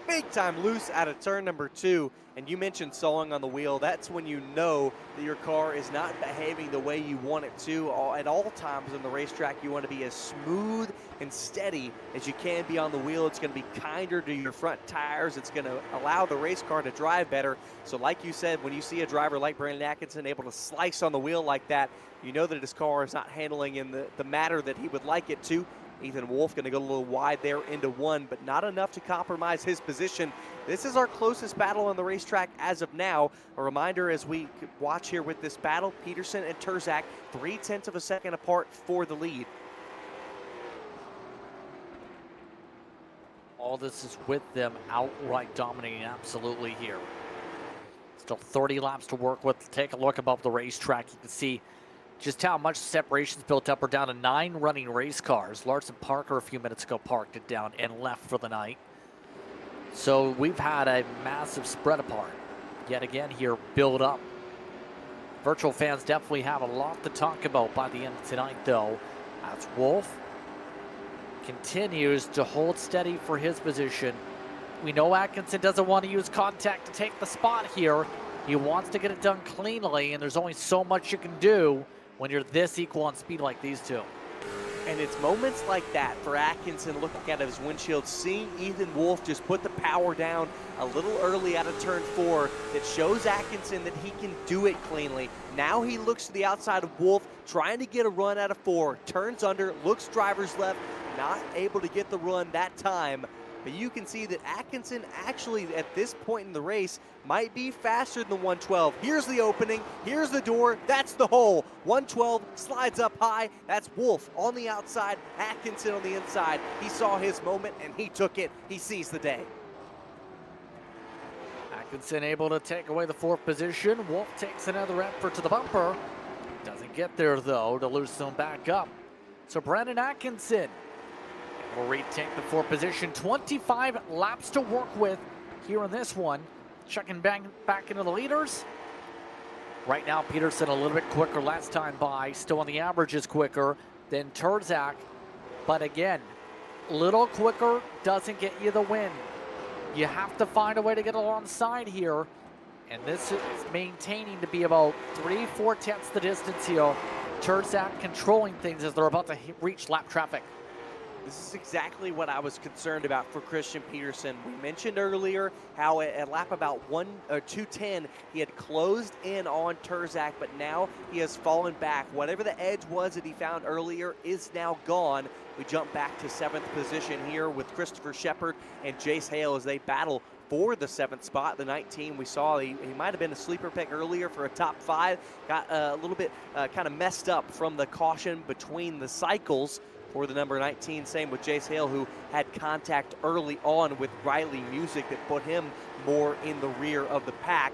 big time loose out of turn number 2. And you mentioned sawing on the wheel. That's when you know that your car is not behaving the way you want it to. At all times on the racetrack, you want to be as smooth and steady as you can be on the wheel. It's going to be kinder to your front tires. It's going to allow the race car to drive better. So like you said, when you see a driver like Brandon Atkinson able to slice on the wheel like that, you know that his car is not handling in the manner that he would like it to. Ethan Wolf going to go a little wide there into 1, but not enough to compromise his position. This is our closest battle on the racetrack as of now. A reminder as we watch here with this battle, Peterson and Terzak 0.3 of a second apart for the lead. All this is with them outright dominating absolutely here. Still 30 laps to work with. Take a look above the racetrack. You can see just how much separation's built up. We're down to 9 running race cars. Larson Parker a few minutes ago parked it down and left for the night. So we've had a massive spread apart. Yet again here, build up. Virtual fans definitely have a lot to talk about by the end of tonight though. As Wolf continues to hold steady for his position. We know Atkinson doesn't want to use contact to take the spot here. He wants to get it done cleanly, and there's only so much you can do when you're this equal on speed like these two. And it's moments like that for Atkinson looking at his windshield, seeing Ethan Wolf just put the power down a little early out of turn 4 that shows Atkinson that he can do it cleanly. Now he looks to the outside of Wolf, trying to get a run out of 4, turns under, looks driver's left, not able to get the run that time. But you can see that Atkinson actually at this point in the race might be faster than the 112. Here's the opening, here's the door, that's the hole. 112 slides up high, that's Wolf on the outside, Atkinson on the inside. He saw his moment and he took it, he seized the day. Atkinson able to take away the 4th position. Wolf takes another effort to the bumper. Doesn't get there though to loosen him back up. So Brandon Atkinson will retake the 4th position. 25 laps to work with here in this one. Checking back into the leaders. Right now, Peterson a little bit quicker last time by. Still on the averages quicker than Terzak. But again, little quicker doesn't get you the win. You have to find a way to get alongside here. And this is maintaining to be about 3-4 tenths the distance here. Terzak controlling things as they're about to reach lap traffic. This is exactly what I was concerned about for Christian Peterson. We mentioned earlier how at lap about 2:10, he had closed in on Terzak, but now he has fallen back. Whatever the edge was that he found earlier is now gone. We jump back to 7th position here with Christopher Shepard and Jace Hale as they battle for the 7th spot. The 19 we saw, he might have been a sleeper pick earlier for a top 5. Got a little bit kind of messed up from the caution between the cycles for the number 19. Same with Jace Hale, who had contact early on with Riley Music that put him more in the rear of the pack.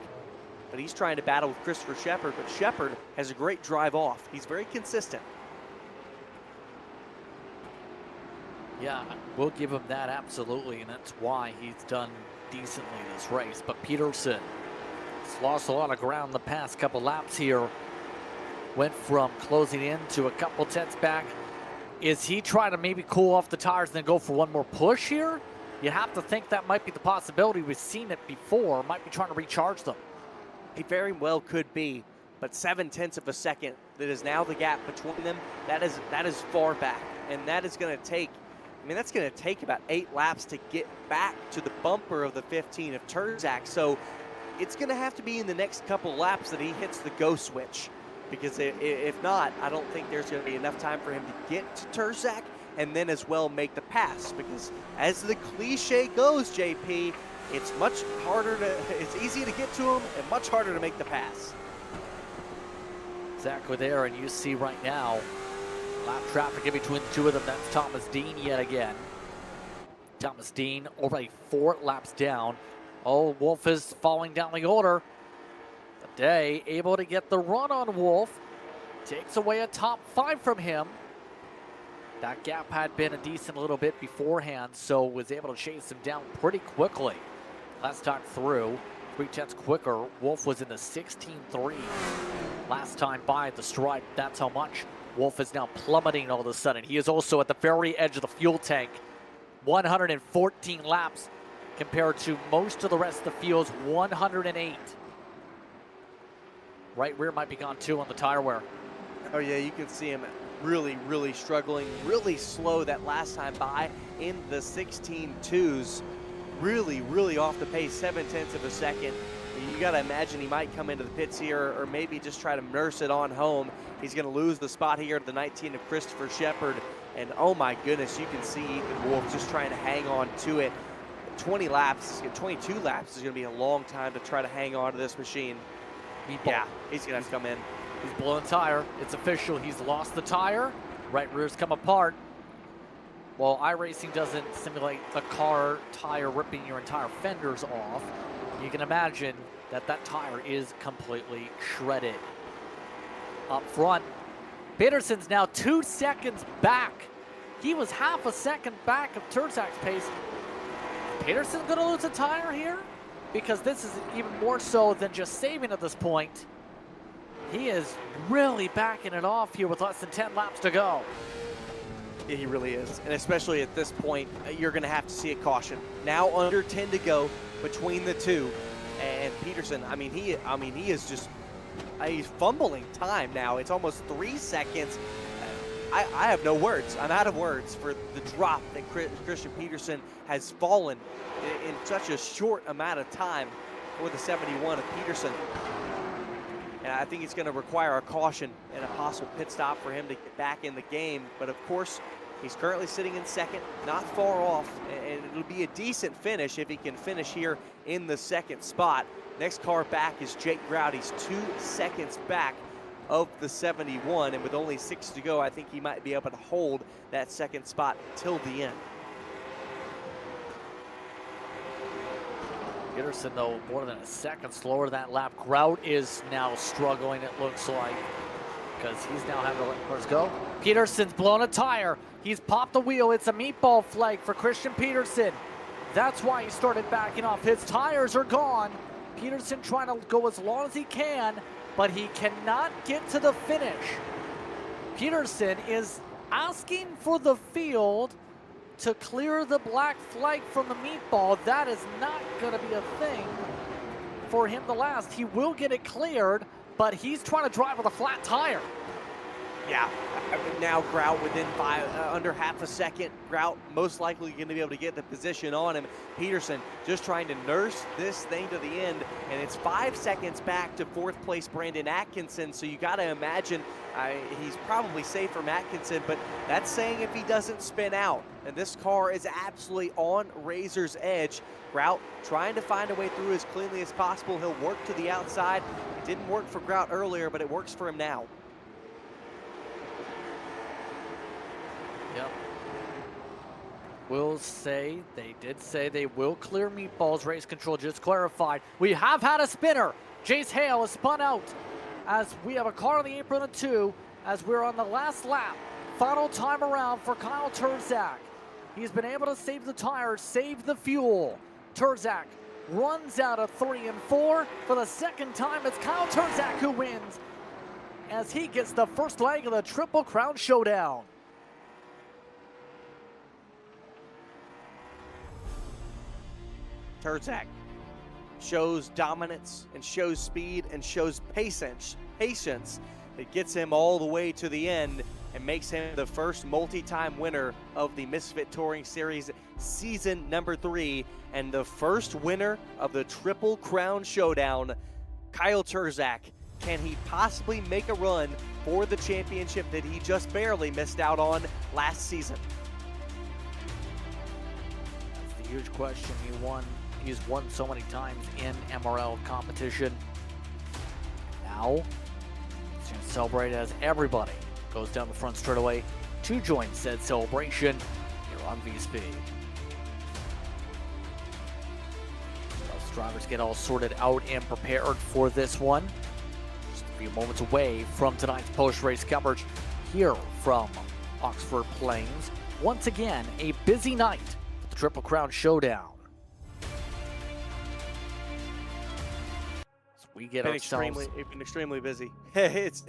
But he's trying to battle with Christopher Shepard, but Shepard has a great drive off. He's very consistent. Yeah, we'll give him that absolutely, and that's why he's done decently in this race. But Peterson has lost a lot of ground the past couple laps here. Went from closing in to a couple tenths back. Is he trying to maybe cool off the tires and then go for one more push here? You have to think that might be the possibility. We've seen it before. Might be trying to recharge them. It very well could be, but 0.7 of a second, that is now the gap between them. That is far back, and that is going to take, that's going to take about 8 laps to get back to the bumper of the 15 of Terzak. So it's going to have to be in the next couple laps that he hits the go switch. Because if not, I don't think there's going to be enough time for him to get to Terzak and then as well make the pass. Because as the cliche goes, JP, it's much harder it's easy to get to him and much harder to make the pass. Exactly there, and you see right now, lap traffic in between the two of them. That's Thomas Dean yet again. Thomas Dean already 4 laps down. Oh, Wolf is falling down the order. Day able to get the run on Wolf. Takes away a top 5 from him. That gap had been a decent little bit beforehand, so was able to chase him down pretty quickly. Last time through, 3/10 quicker. Wolf was in the 16.3 last time by the stripe. That's how much Wolf is now plummeting all of a sudden. He is also at the very edge of the fuel tank. 114 laps compared to most of the rest of the field's 108. Right rear might be gone too on the tire wear. Oh yeah, you can see him really struggling, really slow that last time by in the 16.2s. Really off the pace, 0.7 of a second. You got to imagine he might come into the pits here or maybe just try to nurse it on home. He's going to lose the spot here to the 19 of Christopher Shepard. And oh my goodness, you can see Ethan Wolf just trying to hang on to it. 22 laps is going to be a long time to try to hang on to this machine. Yeah, he's going to have to come in. He's blowing tire. It's official. He's lost the tire. Right rear's come apart. Well, iRacing doesn't simulate the car tire ripping your entire fenders off. You can imagine that that tire is completely shredded. Up front, Peterson's now 2 seconds back. He was half a second back of Terzak's pace. Peterson's going to lose a tire here? Because this is even more so than just saving at this point. He is really backing it off here with less than 10 laps to go. Yeah, he really is, and especially at this point, you're going to have to see a caution. Now under 10 to go between the two, and Peterson. He is just he's fumbling time now. It's almost 3 seconds. I have no words. I'm out of words for the drop that Christian Peterson has fallen in such a short amount of time for the 71 of Peterson. And I think it's going to require a caution and a possible pit stop for him to get back in the game. But of course, he's currently sitting in second, not far off. And it'll be a decent finish if he can finish here in the second spot. Next car back is Jake Grout. He's 2 seconds back of the 71. And with only 6 to go, I think he might be able to hold that second spot till the end. Peterson, though, more than a second slower that lap. Grout is now struggling, it looks like, because he's now having to let cars go. Peterson's blown a tire. He's popped the wheel. It's a meatball flag for Christian Peterson. That's why he started backing off. His tires are gone. Peterson trying to go as long as he can, but he cannot get to the finish. Peterson is asking for the field to clear the black flag from the meatball. That is not going to be a thing for him to last. He will get it cleared, but he's trying to drive with a flat tire. Yeah, now Grout within under half a second. Grout most likely going to be able to get the position on him. Peterson just trying to nurse this thing to the end, and it's 5 seconds back to fourth place Brandon Atkinson. So you got to imagine he's probably safe from Atkinson, but that's saying if he doesn't spin out. And this car is absolutely on razor's edge. Grout trying to find a way through as cleanly as possible. He'll work to the outside. It didn't work for Grout earlier, but it works for him now. Yep. They did say they will clear meatballs. Race control just clarified. We have had a spinner. Jace Hale has spun out as we have a car on the apron of 2 as we're on the last lap. Final time around for Kyle Terzak. He's been able to save the tires, save the fuel. Terzak runs out of 3 and 4. For the second time, it's Kyle Terzak who wins as he gets the first leg of the Triple Crown Showdown. Terzak shows dominance and shows speed and shows patience. It gets him all the way to the end and makes him the first multi-time winner of the Misfit Touring Series season number 3 and the first winner of the Triple Crown Showdown. Kyle Terzak, can he possibly make a run for the championship that he just barely missed out on last season? That's the huge question. He's won so many times in MRL competition. Now, he's going to celebrate as everybody goes down the front straightaway to join said celebration here on V-Speed. Those drivers get all sorted out and prepared for this one. Just a few moments away from tonight's post-race coverage here from Oxford Plains. Once again, a busy night for the Triple Crown Showdown. So we get ourselves. It's been extremely busy. It's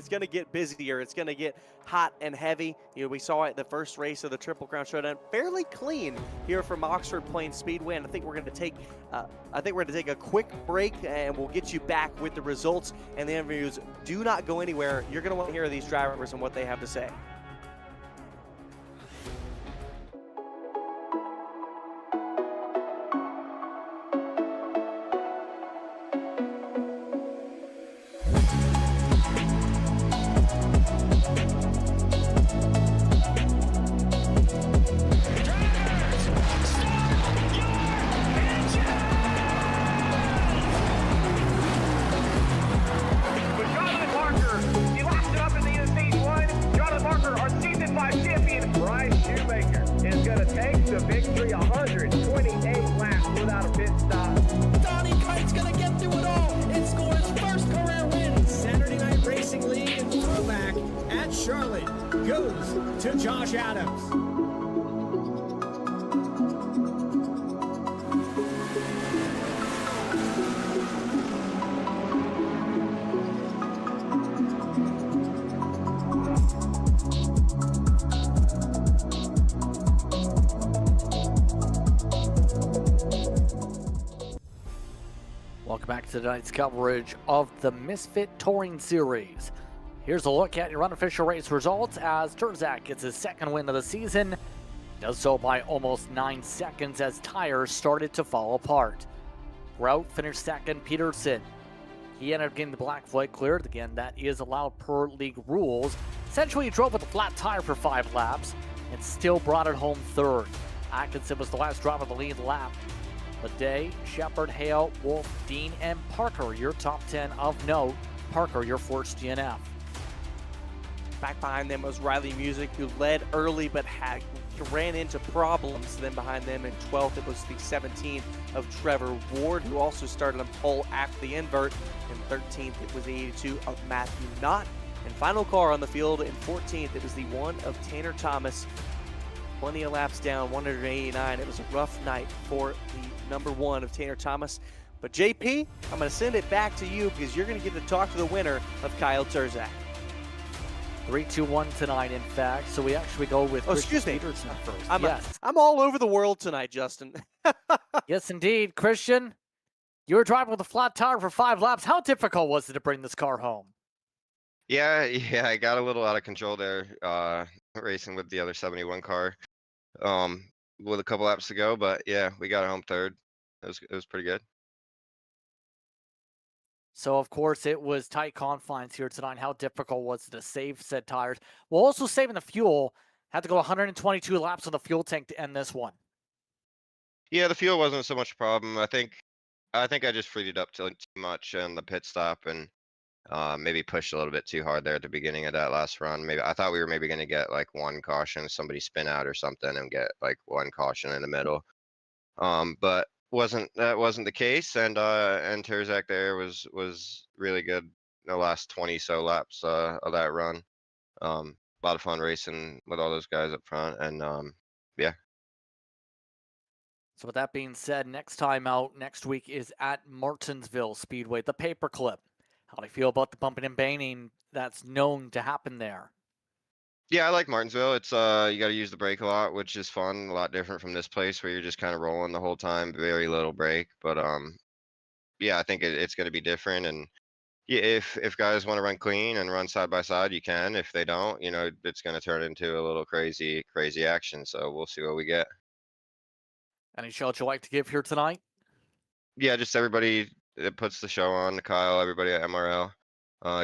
going to get busier. It's going to get hot and heavy. We saw it the first race of the Triple Crown Showdown, fairly clean here from Oxford Plains Speedway. And I think we're going to take a quick break, and we'll get you back with the results and the interviews. Do not go anywhere. You're going to want to hear these drivers and what they have to say. Welcome back to tonight's coverage of the Misfit Touring Series. Here's a look at your unofficial race results as Terzak gets his second win of the season. Does so by almost 9 seconds as tires started to fall apart. Grout finished second. Peterson, he ended up getting the black flag cleared. Again, that is allowed per league rules. Essentially, he drove with a flat tire for 5 laps and still brought it home third. Atkinson was the last driver of the lead lap. Day, Shepard, Hale, Wolf, Dean, and Parker, your top 10 of note. Parker, your first DNF. Back behind them was Riley Music, who led early but ran into problems. Then behind them in 12th, it was the 17 of Trevor Ward, who also started on pole after the invert. In 13th, it was the 82 of Matthew Knott. And final car on the field in 14th, it was the 1 of Tanner Thomas. Plenty of laps down, 189. It was a rough night for the number 1 of Tanner Thomas. But JP, I'm going to send it back to you because you're going to get to talk to the winner of Kyle Terzak. 3-2-1 tonight, in fact. So we actually go with Christian Peterson first. I'm all over the world tonight, Justin. Yes, indeed. Christian, you were driving with a flat tire for 5 laps. How difficult was it to bring this car home? Yeah, I got a little out of control there, racing with the other 71 car, with a couple laps to go. But yeah, we got it home third. It was pretty good. So, of course, it was tight confines here tonight. How difficult was it to save said tires? Well, also saving the fuel. Had to go 122 laps on the fuel tank to end this one. Yeah, the fuel wasn't so much a problem. I think I just freed it up too much in the pit stop and maybe pushed a little bit too hard there at the beginning of that last run. Maybe I thought we were maybe going to get like 1 caution, somebody spin out or something, and get like 1 caution in the middle. But that wasn't the case, and Terzak there was really good the last 20 so laps of that run. A lot of fun racing with all those guys up front, and yeah. So with that being said, next time out next week is at Martinsville Speedway, the Paperclip. How do you feel about the bumping and banging that's known to happen there? Yeah, I like Martinsville. It's you got to use the brake a lot, which is fun. A lot different from this place where you're just kind of rolling the whole time, very little brake. But yeah, I think it's going to be different. And yeah, if guys want to run clean and run side by side, you can. If they don't, it's going to turn into a little crazy action. So we'll see what we get. Any shout you'd like to give here tonight? Yeah, just everybody that puts the show on, Kyle, everybody at MRL.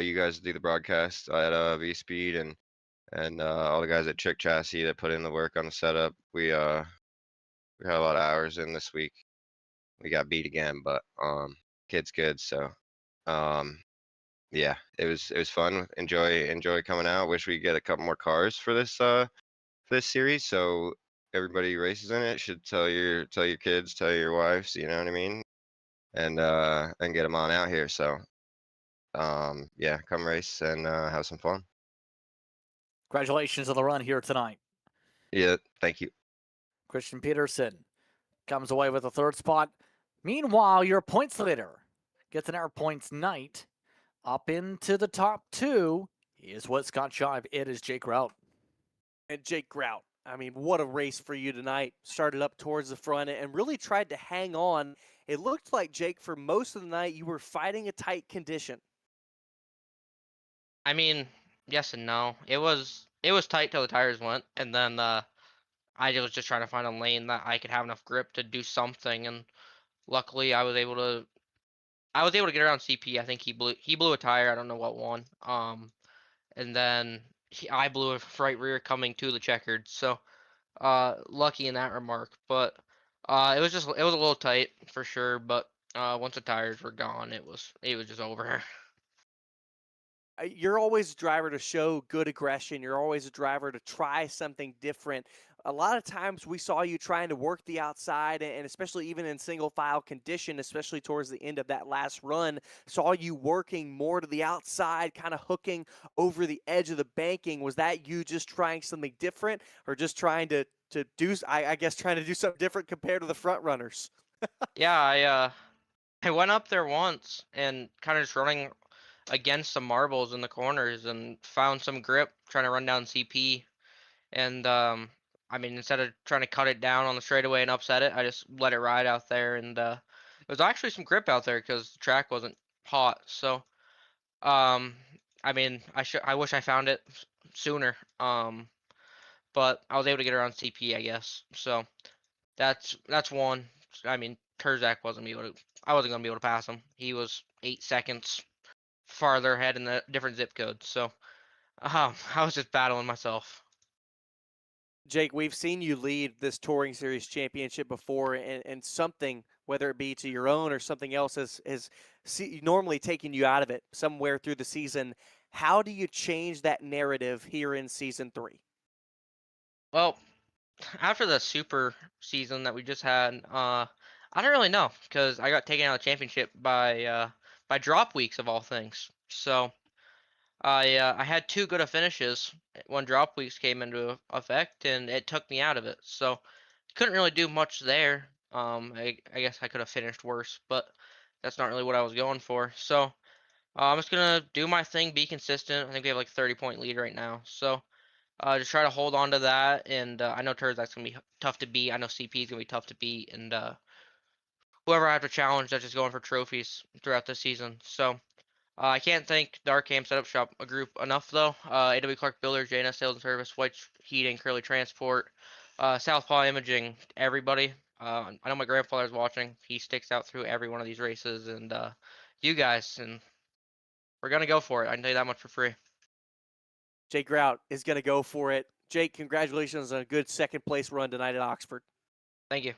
You guys do the broadcast at V Speed, and all the guys at Chick Chassis that put in the work on the setup. We had a lot of hours in this week. We got beat again, but kid's good. So yeah, it was fun. Enjoy coming out. Wish we could get a couple more cars for this series, so everybody who races in it should tell your kids, tell your wives, you know what I mean, and get them on out here. So yeah, come race and have some fun. Congratulations on the run here tonight. Yeah, thank you. Christian Peterson comes away with the third spot. Meanwhile, your points leader gets an air points night up into the top two. He is what Scott Shive. It is Jake Rout. And Jake Grout, I mean, what a race for you tonight. Started up towards the front and really tried to hang on. It looked like, Jake, for most of the night, you were fighting a tight condition. I mean, yes and no. It was tight till the tires went, and then I was just trying to find a lane that I could have enough grip to do something, and luckily I was able to get around CP. I think he blew a tire. I don't know what one. And then I blew a right rear coming to the checkered. So lucky in that remark, but it was a little tight for sure. But once the tires were gone, it was just over. You're always a driver to show good aggression. You're always a driver to try something different. A lot of times we saw you trying to work the outside, and especially even in single file condition, especially towards the end of that last run, saw you working more to the outside, kind of hooking over the edge of the banking. Was that you just trying something different, or just trying to do, I guess, trying to do something different compared to the front runners? Yeah, I went up there once and kind of just running against some marbles in the corners and found some grip trying to run down CP. And I mean, instead of trying to cut it down on the straightaway and upset it, I just let it ride out there. And there was actually some grip out there because the track wasn't hot. So um, I mean, I wish I found it sooner. But I was able to get around CP, I guess. So that's one. I mean, Terzak I wasn't gonna be able to pass him. He was 8 seconds farther ahead in the different zip code. So I was just battling myself. Jake, we've seen you lead this Touring Series championship before, and something, whether it be to your own or something else, has normally taken you out of it somewhere through the season. How do you change that narrative here in season 3? Well, after the super season that we just had, I don't really know because I got taken out of the championship by drop weeks of all things. So I had two good of finishes when drop weeks came into effect, and it took me out of it. So couldn't really do much there. I guess I could have finished worse, but that's not really what I was going for. So I'm just gonna do my thing, be consistent. I think we have like 30-point lead right now. So just try to hold on to that. And I know Turzak's gonna be tough to beat. I know CP is gonna be tough to beat, and whoever I have to challenge, that's just going for trophies throughout the season. So I can't thank the Arkham Setup Shop group enough, though. AW Clark Builders, JNS Sales and Service, White Heating, Curly Transport, Southpaw Imaging, everybody. I know my grandfather's watching. He sticks out through every one of these races, and you guys, and we're gonna go for it. I can tell you that much for free. Jake Grout is going to go for it. Jake, congratulations on a good second place run tonight at Oxford. Thank you.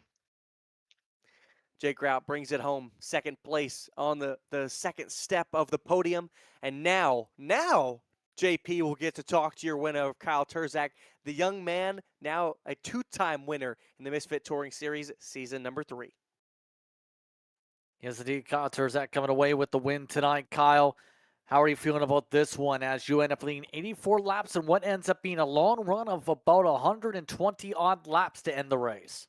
Jake Grout brings it home, second place on the second step of the podium. And now, JP will get to talk to your winner, Kyle Terzak, the young man, now a two-time winner in the Misfit Touring Series, season number 3. Yes, indeed, Kyle Terzak coming away with the win tonight. Kyle, how are you feeling about this one as you end up leading 84 laps in what ends up being a long run of about 120 odd laps to end the race?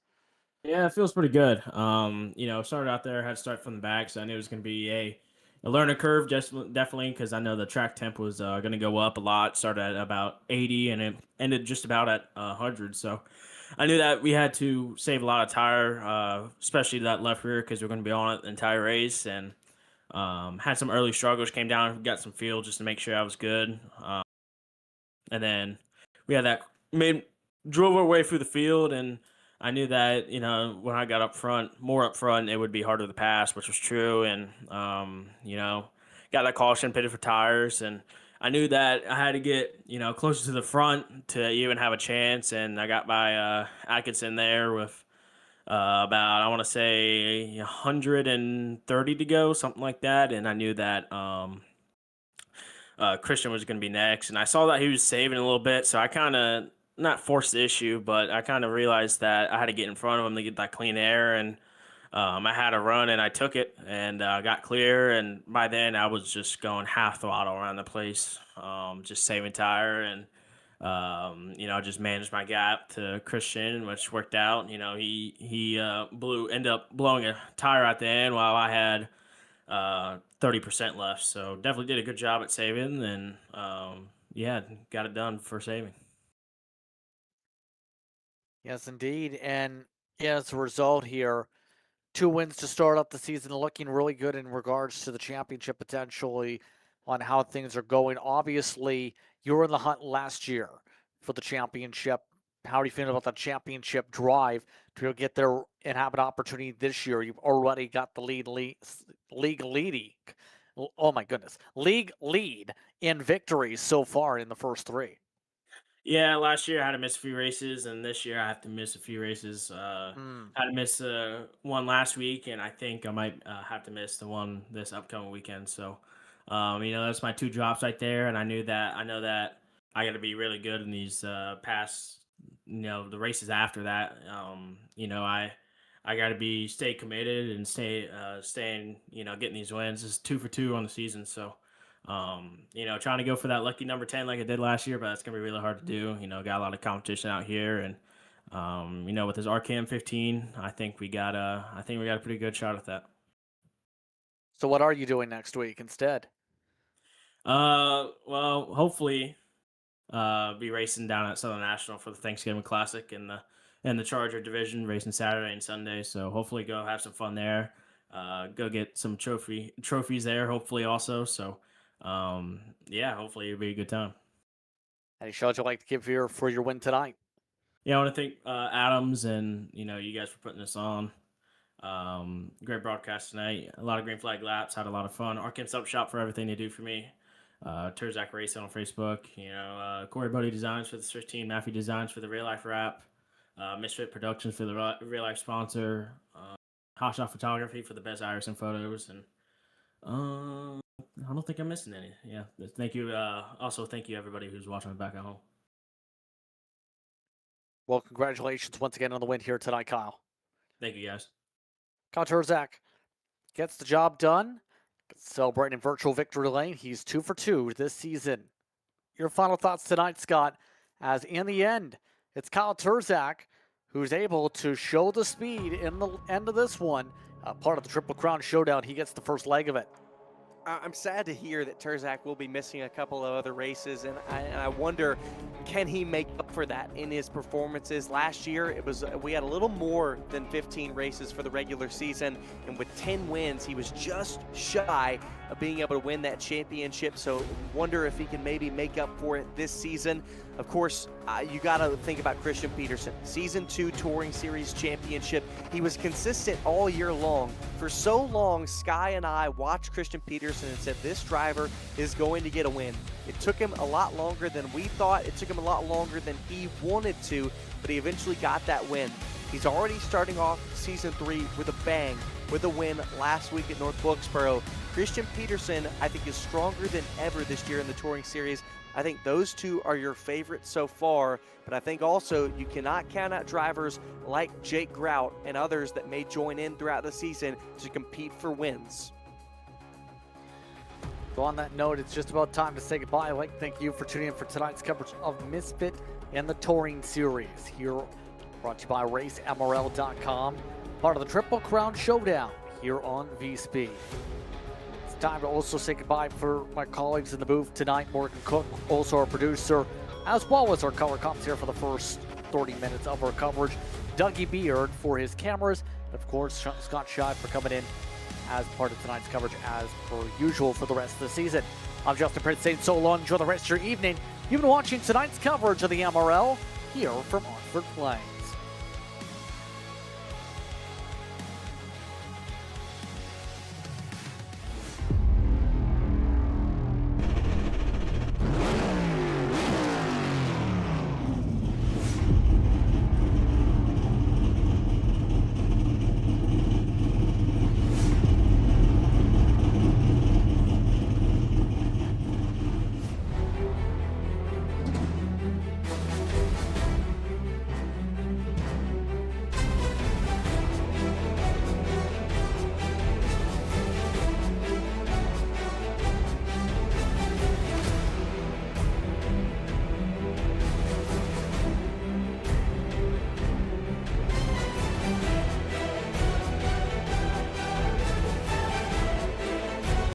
Yeah, it feels pretty good. Started out there, had to start from the back, so I knew it was going to be a learning curve, just definitely, because I know the track temp was going to go up a lot. Started at about 80, and it ended just about at 100. So I knew that we had to save a lot of tire, especially that left rear, because we're going to be on it the entire race, and had some early struggles. Came down, got some fuel just to make sure I was good, and then we had that drove our way through the field, and I knew that, when I got more up front, it would be harder to pass, which was true. And, got that caution, pitted for tires. And I knew that I had to get, closer to the front to even have a chance. And I got by Atkinson there with about, I want to say, 130 to go, something like that. And I knew that Christian was going to be next. And I saw that he was saving a little bit. So I kind of, not forced the issue, but I kind of realized that I had to get in front of him to get that clean air, and I had a run, and I took it, and got clear, and by then I was just going half throttle around the place, just saving tire, and just managed my gap to Christian, which worked out. He ended up blowing a tire at the end while I had 30% left. So definitely did a good job at saving, and got it done for saving. Yes, indeed. And yeah, as a result here, 2 wins to start up the season, looking really good in regards to the championship potentially on how things are going. Obviously, you were in the hunt last year for the championship. How are you feeling about the championship drive to get there and have an opportunity this year? You've already got the league leading. Oh my goodness, league lead in victories so far in the first 3. Yeah, last year I had to miss a few races, and this year I have to miss a few races. Hmm. Had to miss one last week, and I think I might have to miss the one this upcoming weekend. So, that's my 2 drops right there, and I know that I got to be really good in these past, the races after that. I got to stay committed and staying, getting these wins. It's 2 for 2 on the season, so. Trying to go for that lucky number 10 like I did last year, but it's gonna be really hard to do. Got a lot of competition out here, and with his RKM 15, I think we got a pretty good shot at that. So what are you doing next week instead? Well, hopefully, be racing down at Southern National for the Thanksgiving Classic in the Charger division, racing Saturday and Sunday. So hopefully, go have some fun there. Go get some trophies there. Hopefully, also. So. Hopefully it'll be a good time. Any shout you'd like to give here for your win tonight? Yeah, I want to thank Adams and you guys for putting this on. Great broadcast tonight. A lot of green flag laps. Had a lot of fun. Arkansas Up Shop for everything they do for me. Terzak Racing on Facebook. Corey Bodie Designs for the Switch Team. Matthew Designs for the Real Life Wrap. Misfit Productions for the Real Life sponsor. Hot Shot Photography for the best Iverson photos, and I don't think I'm missing any. Yeah. Thank you. Also, thank you everybody who's watching back at home. Well, congratulations once again on the win here tonight, Kyle. Thank you, guys. Kyle Terzak gets the job done. Celebrating in virtual victory lane. He's 2 for 2 this season. Your final thoughts tonight, Scott, as in the end, it's Kyle Terzak who's able to show the speed in the end of this one. Part of the Triple Crown Showdown. He gets the first leg of it. I'm sad to hear that Terzak will be missing a couple of other races, and I wonder, can he make up for that in his performances? Last year, we had a little more than 15 races for the regular season, and with 10 wins, he was just shy of being able to win that championship. So wonder if he can maybe make up for it this season. Of course, you got to think about Christian Peterson. Season 2 Touring Series Championship. He was consistent all year long. For so long, Sky and I watched Christian Peterson and said, this driver is going to get a win. It took him a lot longer than we thought. It took him a lot longer than he wanted to, but he eventually got that win. He's already starting off Season 3 with a bang, with a win last week at North Wilkesboro. Christian Peterson, I think, is stronger than ever this year in the Touring Series. I think those 2 are your favorites so far, but I think also you cannot count out drivers like Jake Grout and others that may join in throughout the season to compete for wins. So on that note, it's just about time to say goodbye. I'd like to thank you for tuning in for tonight's coverage of Misfit and the Touring Series. Here, brought to you by RaceMRL.com, part of the Triple Crown Showdown here on VSpeed. It's time to also say goodbye for my colleagues in the booth tonight. Morgan Cook, also our producer, as well as our color comps here for the first 30 minutes of our coverage. Dougie Beard for his cameras. And of course, Scott Scheid for coming in as part of tonight's coverage as per usual for the rest of the season. I'm Justin Prince saying so long. Enjoy the rest of your evening. You've been watching tonight's coverage of the MRL here from Oxford Plains.